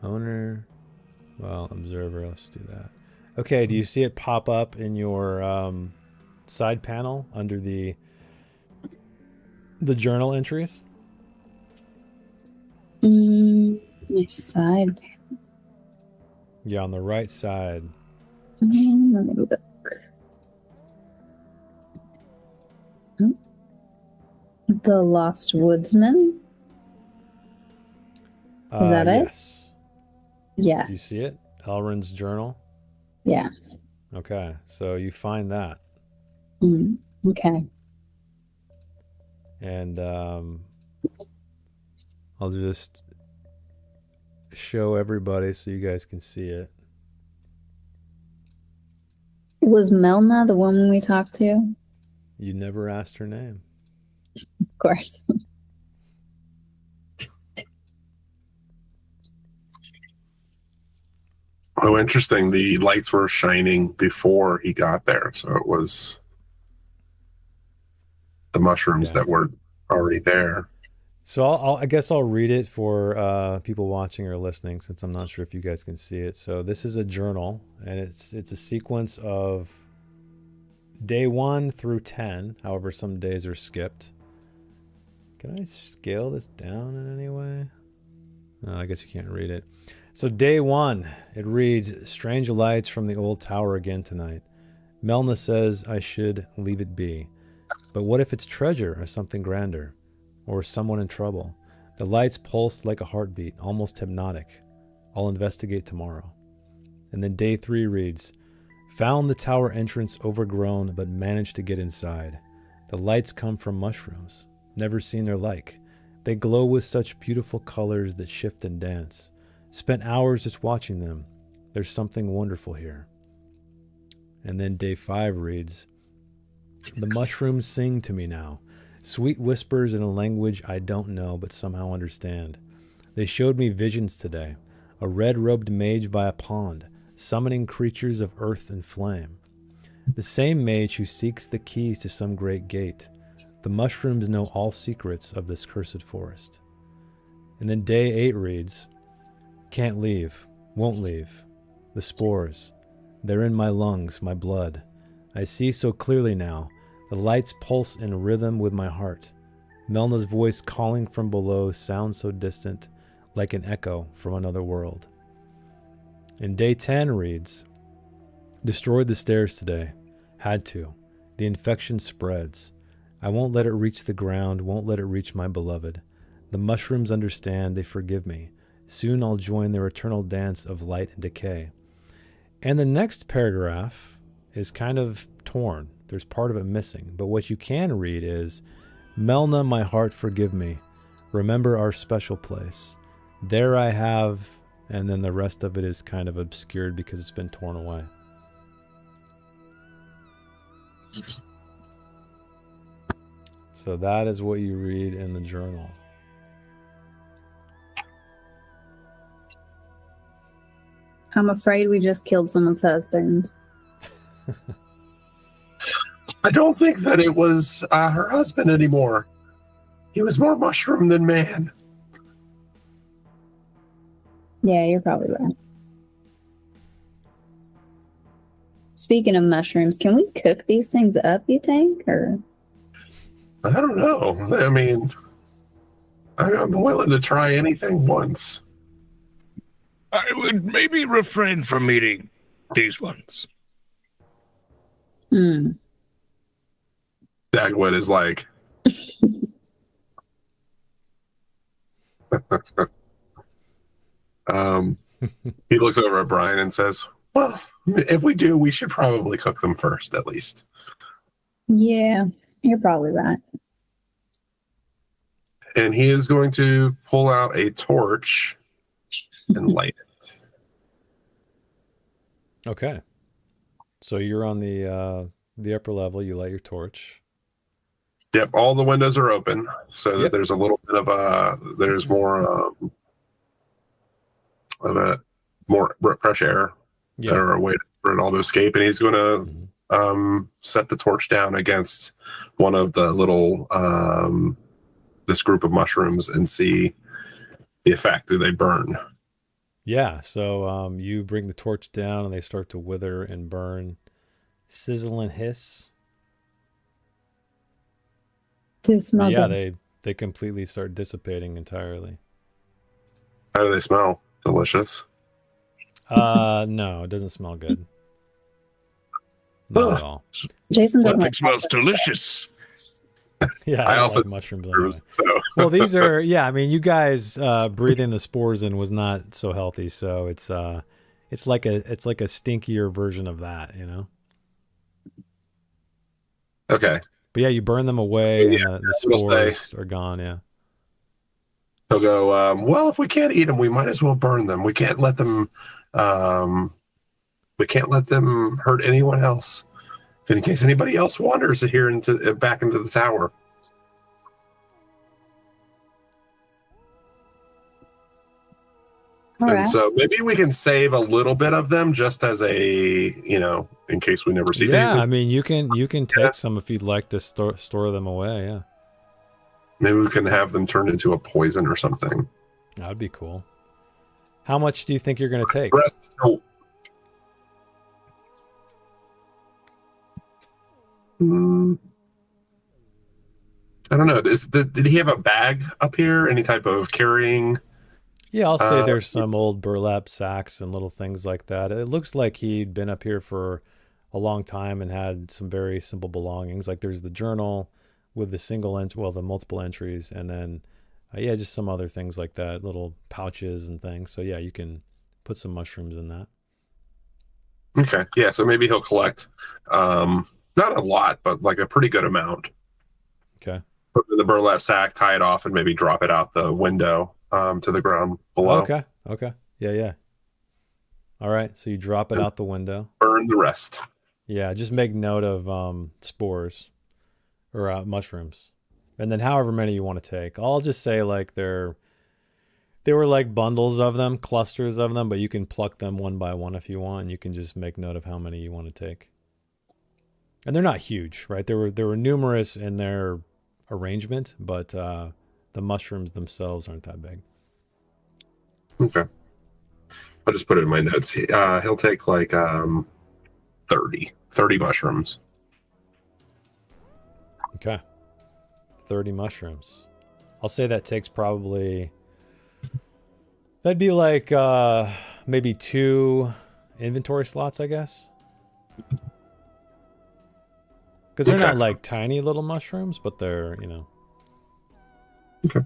Speaker 1: Owner. Well, observer, let's do that. Okay, do you see it pop up in your side panel under the journal entries?
Speaker 5: My side panel.
Speaker 1: Yeah, on the right side.
Speaker 5: Let me look. Oh. The Lost Woodsman? Is that it?
Speaker 1: Yes.
Speaker 5: Yes.
Speaker 1: Do you see it? Elrond's journal?
Speaker 5: Yeah.
Speaker 1: Okay, so you find that.
Speaker 5: Okay.
Speaker 1: And I'll just show everybody so you guys can see it.
Speaker 5: Was Melna the woman we talked to?
Speaker 1: You never asked her name.
Speaker 5: Of course.
Speaker 2: Oh, interesting. The lights were shining before he got there, so it was the mushrooms that were already there.
Speaker 1: So I guess I'll read it for people watching or listening, since I'm not sure if you guys can see it. So this is a journal, and it's a sequence of day 1 through 10. However, some days are skipped. Can I scale this down in any way? No, I guess you can't read it. So day 1, it reads, "Strange lights from the old tower again tonight. Melna says I should leave it be. But what if it's treasure or something grander? Or someone in trouble? The lights pulsed like a heartbeat, almost hypnotic. I'll investigate tomorrow." And then day 3 reads, "Found the tower entrance overgrown, but managed to get inside. The lights come from mushrooms. Never seen their like. They glow with such beautiful colors that shift and dance. Spent hours just watching them. There's something wonderful here." And then day 5 reads, "The mushrooms sing to me now. Sweet whispers in a language I don't know but somehow understand. They showed me visions today. A red-robed mage by a pond, summoning creatures of earth and flame. The same mage who seeks the keys to some great gate. The mushrooms know all secrets of this cursed forest. And then day 8 reads, can't leave, won't leave. The spores, they're in my lungs, my blood. I see so clearly now. The lights pulse in rhythm with my heart. Melna's voice calling from below sounds so distant, like an echo from another world. And day 10 reads, destroyed the stairs today. Had to. The infection spreads. I won't let it reach the ground, won't let it reach my beloved. The mushrooms understand, they forgive me. Soon I'll join their eternal dance of light and decay. And the next paragraph is kind of torn. There's part of it missing. But what you can read is, Melna, my heart, forgive me. Remember our special place. There I have, and then the rest of it is kind of obscured because it's been torn away. So that is what you read in the journal.
Speaker 5: I'm afraid we just killed someone's husband.
Speaker 2: I don't think that it was her husband anymore. He was more mushroom than man.
Speaker 5: Yeah, you're probably right. Speaking of mushrooms, can we cook these things up, you think? Or
Speaker 2: I don't know. I mean, I'm willing to try anything once.
Speaker 4: I would maybe refrain from eating these ones.
Speaker 2: Dagwood is like, he looks over at Brian and says, well, if we do, we should probably cook them first, at least.
Speaker 5: Yeah, you're probably right.
Speaker 2: And he is going to pull out a torch and light it.
Speaker 1: Okay. So you're on the upper level. You light your torch.
Speaker 2: Yep, all the windows are open, so that there's a little bit of there's more more fresh air or a way for it all to escape. And he's going to set the torch down against one of the little this group of mushrooms and see the effect. Do they burn?
Speaker 1: Yeah. So you bring the torch down and they start to wither and burn, sizzle and hiss. Yeah, they completely start dissipating entirely.
Speaker 2: How do they smell? Delicious.
Speaker 1: No, it doesn't smell good. Not at all.
Speaker 5: Jason doesn't.
Speaker 4: Nothing smells delicious.
Speaker 1: Yeah,
Speaker 2: I
Speaker 1: don't
Speaker 2: also
Speaker 1: like mushrooms anyway.
Speaker 2: So.
Speaker 1: Well, these are I mean, you guys breathing the spores in was not so healthy, so it's like a stinkier version of that, you know.
Speaker 2: Okay.
Speaker 1: But yeah, you burn them away, and the spores are gone. Yeah.
Speaker 2: He'll go, well, if we can't eat them, we might as well burn them. We can't let them hurt anyone else. If in case anybody else wanders here back into the tower.
Speaker 5: All right.
Speaker 2: So maybe we can save a little bit of them just as in case we never see these.
Speaker 1: Yeah, I mean, you can take some if you'd like to store them away. Yeah.
Speaker 2: Maybe we can have them turned into a poison or something.
Speaker 1: That'd be cool. How much do you think you're going to take?
Speaker 2: I don't know. Did he have a bag up here? Any type of carrying?
Speaker 1: Yeah, I'll say there's some old burlap sacks and little things like that. It looks like he'd been up here for a long time and had some very simple belongings. Like there's the journal with the multiple entries, and then just some other things like that, little pouches and things. So yeah, you can put some mushrooms in that.
Speaker 2: Okay, yeah. So maybe he'll collect, not a lot, but like a pretty good amount.
Speaker 1: Okay.
Speaker 2: Put it in the burlap sack, tie it off, and maybe drop it out the window to the ground below.
Speaker 1: Okay. Yeah. All right. So you drop it out the window.
Speaker 2: Burn the rest.
Speaker 1: Yeah. Just make note of spores or mushrooms. and then however many you want to take. I'll just say like there were like bundles of them, clusters of them, but you can pluck them one by one if you want. You can just make note of how many you want to take. And they're not huge, right? There were numerous in their arrangement, but the mushrooms themselves aren't that big.
Speaker 2: Okay. I'll just put it in my notes. He'll take like 30 mushrooms.
Speaker 1: Okay. 30 mushrooms. I'll say that takes probably... That'd be like maybe 2 inventory slots, I guess. Because they're not like tiny little mushrooms, but they're, you know.
Speaker 2: Okay.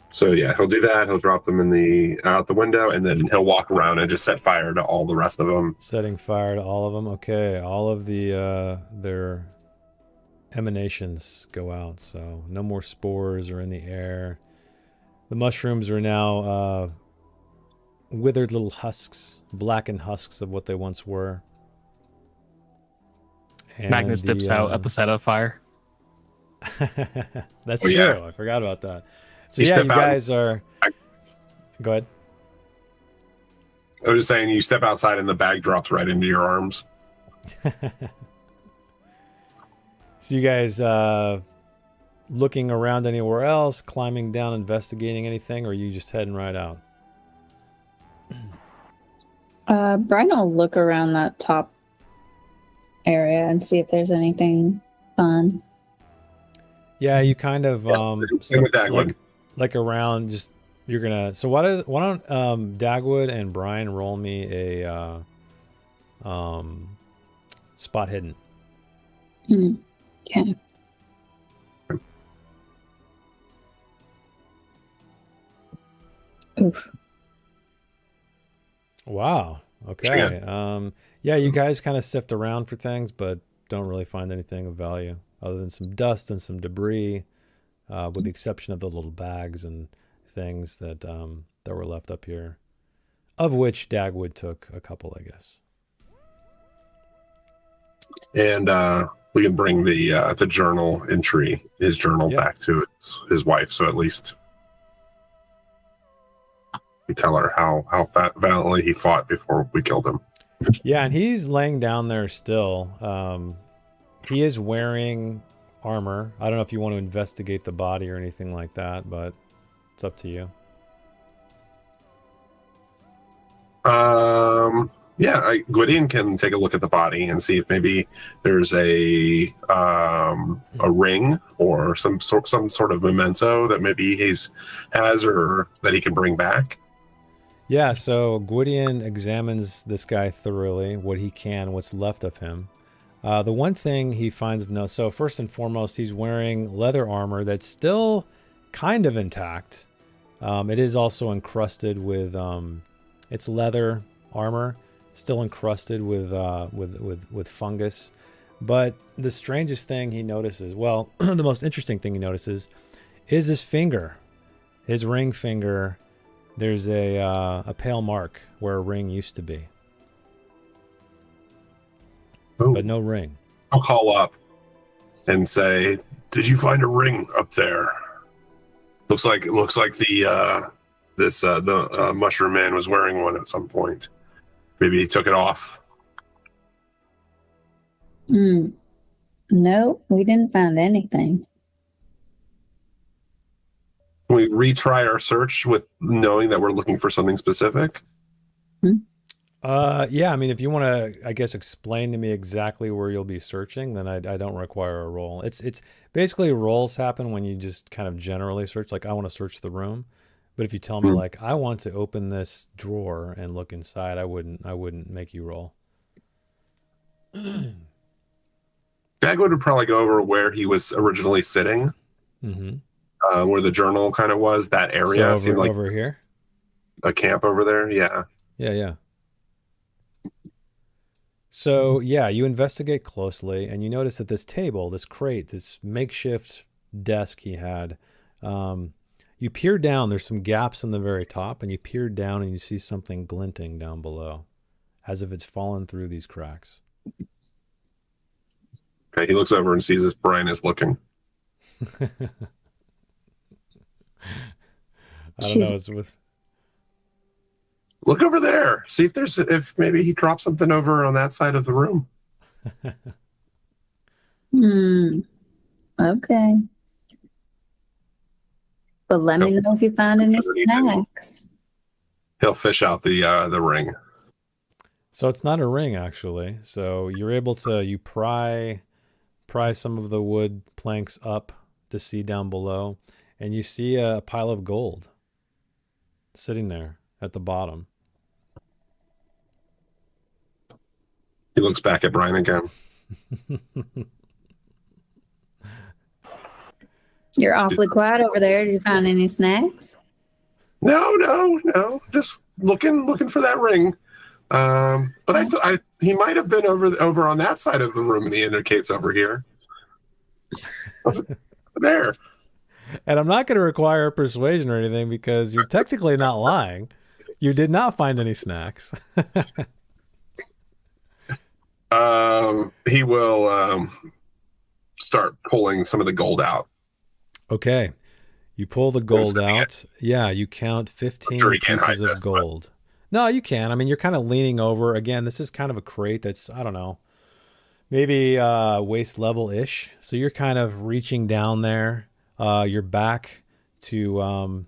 Speaker 2: So yeah, he'll do that. He'll drop them in out the window, and then he'll walk around and just set fire to all the rest of them.
Speaker 1: Setting fire to all of them. Okay, all of their emanations go out, so no more spores are in the air. The mushrooms are now withered little husks, blackened husks of what they once were. And
Speaker 3: Magnus dips out at the sight of fire.
Speaker 1: That's true.
Speaker 2: Yeah.
Speaker 1: I forgot about that. So you guys are... Go ahead.
Speaker 2: I was just saying, you step outside and the bag drops right into your arms.
Speaker 1: So you guys looking around anywhere else, climbing down, investigating anything, or are you just heading right out?
Speaker 5: Brian will look around that top area and see if there's anything fun.
Speaker 1: Yeah, you kind of
Speaker 2: same with Dagwood.
Speaker 1: like around. Just you're gonna. So why don't Dagwood and Brian roll me a spot hidden?
Speaker 5: Okay. Oof.
Speaker 1: Wow. Okay. Yeah, you guys kind of sift around for things, but don't really find anything of value other than some dust and some debris, with the exception of the little bags and things that were left up here, of which Dagwood took a couple, I guess.
Speaker 2: And we can bring the journal entry, his journal, back to his wife, so at least we tell her how valiantly he fought before we killed him.
Speaker 1: Yeah, and he's laying down there still. He is wearing armor. I don't know if you want to investigate the body or anything like that, but it's up to you.
Speaker 2: Yeah, Gwydion can take a look at the body and see if maybe there's a ring or some sort of memento that maybe has or that he can bring back.
Speaker 1: Yeah, so Gwydion examines this guy thoroughly, what he can, what's left of him. The one thing he finds of note, so first and foremost, he's wearing leather armor that's still kind of intact. It is also encrusted with, it's leather armor, still encrusted with fungus. But the strangest thing he notices, well, the most interesting thing he notices is his finger, his ring finger. There's a pale mark where a ring used to be.
Speaker 2: Ooh.
Speaker 1: But no ring.
Speaker 2: I'll call up and say, "Did you find a ring up there? Looks like the mushroom man was wearing one at some point. Maybe he took it off."
Speaker 5: No, we didn't find anything.
Speaker 2: Can we retry our search with knowing that we're looking for something specific?
Speaker 1: Yeah, I mean, if you want to, I guess, explain to me exactly where you'll be searching, then I don't require a roll. It's basically rolls happen when you just kind of generally search, like I want to search the room. But if you tell me like I want to open this drawer and look inside, I wouldn't make you roll.
Speaker 2: Dagwood would probably go over where he was originally sitting, where the journal kind of was. That area
Speaker 1: so
Speaker 2: seemed like
Speaker 1: over here,
Speaker 2: a camp over there. Yeah.
Speaker 1: So yeah, you investigate closely, and you notice that this table, this crate, this makeshift desk he had. You peer down. There's some gaps in the very top, and you peer down, and you see something glinting down below, as if it's fallen through these cracks.
Speaker 2: Okay, he looks over and sees as Brian is looking.
Speaker 1: I don't know.
Speaker 2: Look over there. See if maybe he dropped something over on that side of the room.
Speaker 5: Okay. But let me know if you find any snacks.
Speaker 2: He'll fish out the ring.
Speaker 1: So it's not a ring, actually. So you're able to pry some of the wood planks up to see down below, and you see a pile of gold sitting there at the bottom.
Speaker 2: He looks back at Brian again.
Speaker 5: You're awfully quiet over there. Did you find any snacks?
Speaker 2: No. Just looking for that ring. But he might have been over on that side of the room, and he indicates over here. There.
Speaker 1: And I'm not going to require persuasion or anything because you're technically not lying. You did not find any snacks.
Speaker 2: He will start pulling some of the gold out.
Speaker 1: Okay. You pull the gold out. Yeah, you count 15 pieces of gold. No, you can. I mean, you're kind of leaning over. Again, this is kind of a crate that's, I don't know, maybe waist level-ish. So you're kind of reaching down there. You're back to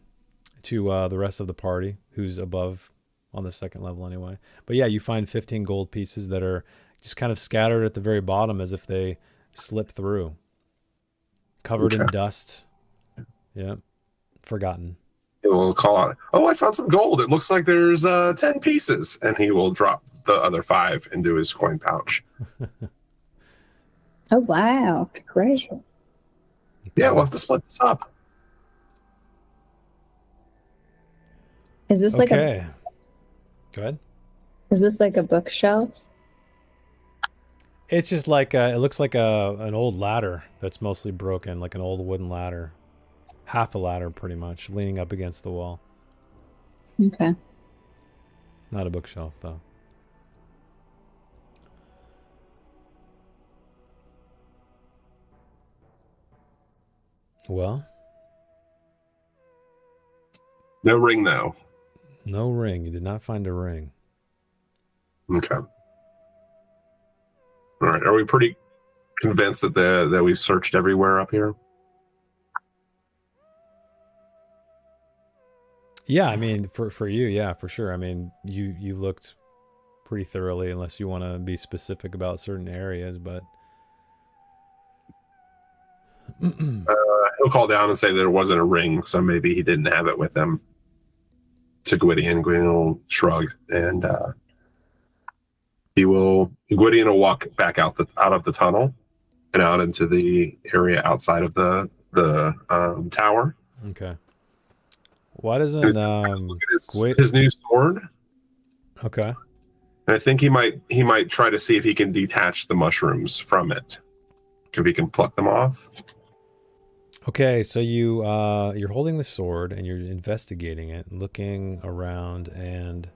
Speaker 1: the rest of the party, who's above on the second level anyway. But yeah, you find 15 gold pieces that are just kind of scattered at the very bottom as if they slip through. Covered in dust. Yeah. Forgotten.
Speaker 2: He will call out, "Oh, I found some gold. It looks like there's 10 pieces." And he will drop the other 5 into his coin pouch.
Speaker 5: Oh, wow. Great.
Speaker 2: Yeah, we'll have to split this up.
Speaker 5: Is this like
Speaker 1: Go ahead.
Speaker 5: Is this like a bookshelf?
Speaker 1: It's just like it looks like an old ladder that's mostly broken, like an old wooden ladder. Half a ladder, pretty much, leaning up against the wall.
Speaker 5: Okay.
Speaker 1: Not a bookshelf, though. Well?
Speaker 2: No ring, though.
Speaker 1: No ring. You did not find a ring.
Speaker 2: Okay. All right. Are we pretty convinced that we've searched everywhere up here?
Speaker 1: Yeah, I mean, for you, yeah, for sure. I mean, you looked pretty thoroughly, unless you want to be specific about certain areas, but...
Speaker 2: He'll call down and say there wasn't a ring, so maybe he didn't have it with him. To Gwydion. Gwydion will shrug, and Gwydion will walk back out of the tunnel and out into the area outside of the tower.
Speaker 1: Okay. Why doesn't
Speaker 2: his new sword?
Speaker 1: Okay.
Speaker 2: And I think he might try to see if he can detach the mushrooms from it. If he can pluck them off.
Speaker 1: Okay, so you're holding the sword and you're investigating it, looking around and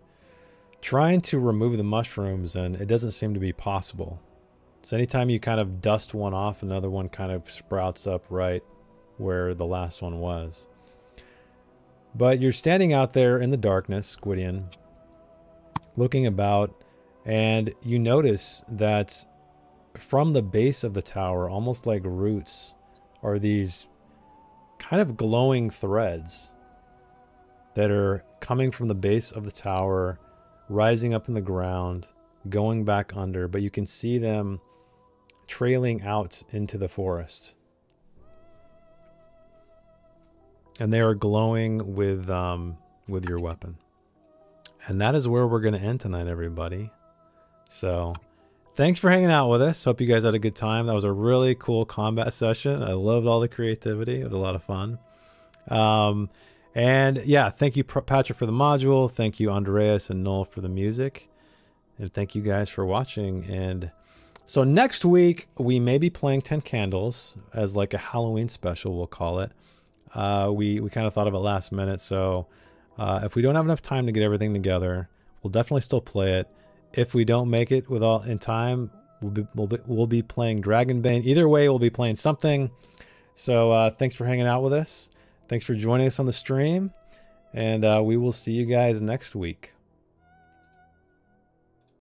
Speaker 1: trying to remove the mushrooms, and it doesn't seem to be possible. So anytime you kind of dust one off, another one kind of sprouts up right where the last one was. But you're standing out there in the darkness, Gwydion, looking about, and you notice that from the base of the tower, almost like roots, are these kind of glowing threads that are coming from the base of the tower, rising up in the ground, going back under, but you can see them trailing out into the forest. And they are glowing with your weapon. And that is where we're going to end tonight, everybody. So thanks for hanging out with us. Hope you guys had a good time. That was a really cool combat session. I loved all the creativity. It was a lot of fun. And yeah, thank you, Patrick, for the module. Thank you, Andreas and Noel, for the music. And thank you guys for watching. And so next week, we may be playing 10 Candles as like a Halloween special, we'll call it. We kind of thought of it last minute. So if we don't have enough time to get everything together, we'll definitely still play it. If we don't make it in time, we'll be playing Dragonbane. Either way, we'll be playing something. So thanks for hanging out with us. Thanks for joining us on the stream. And we will see you guys next week.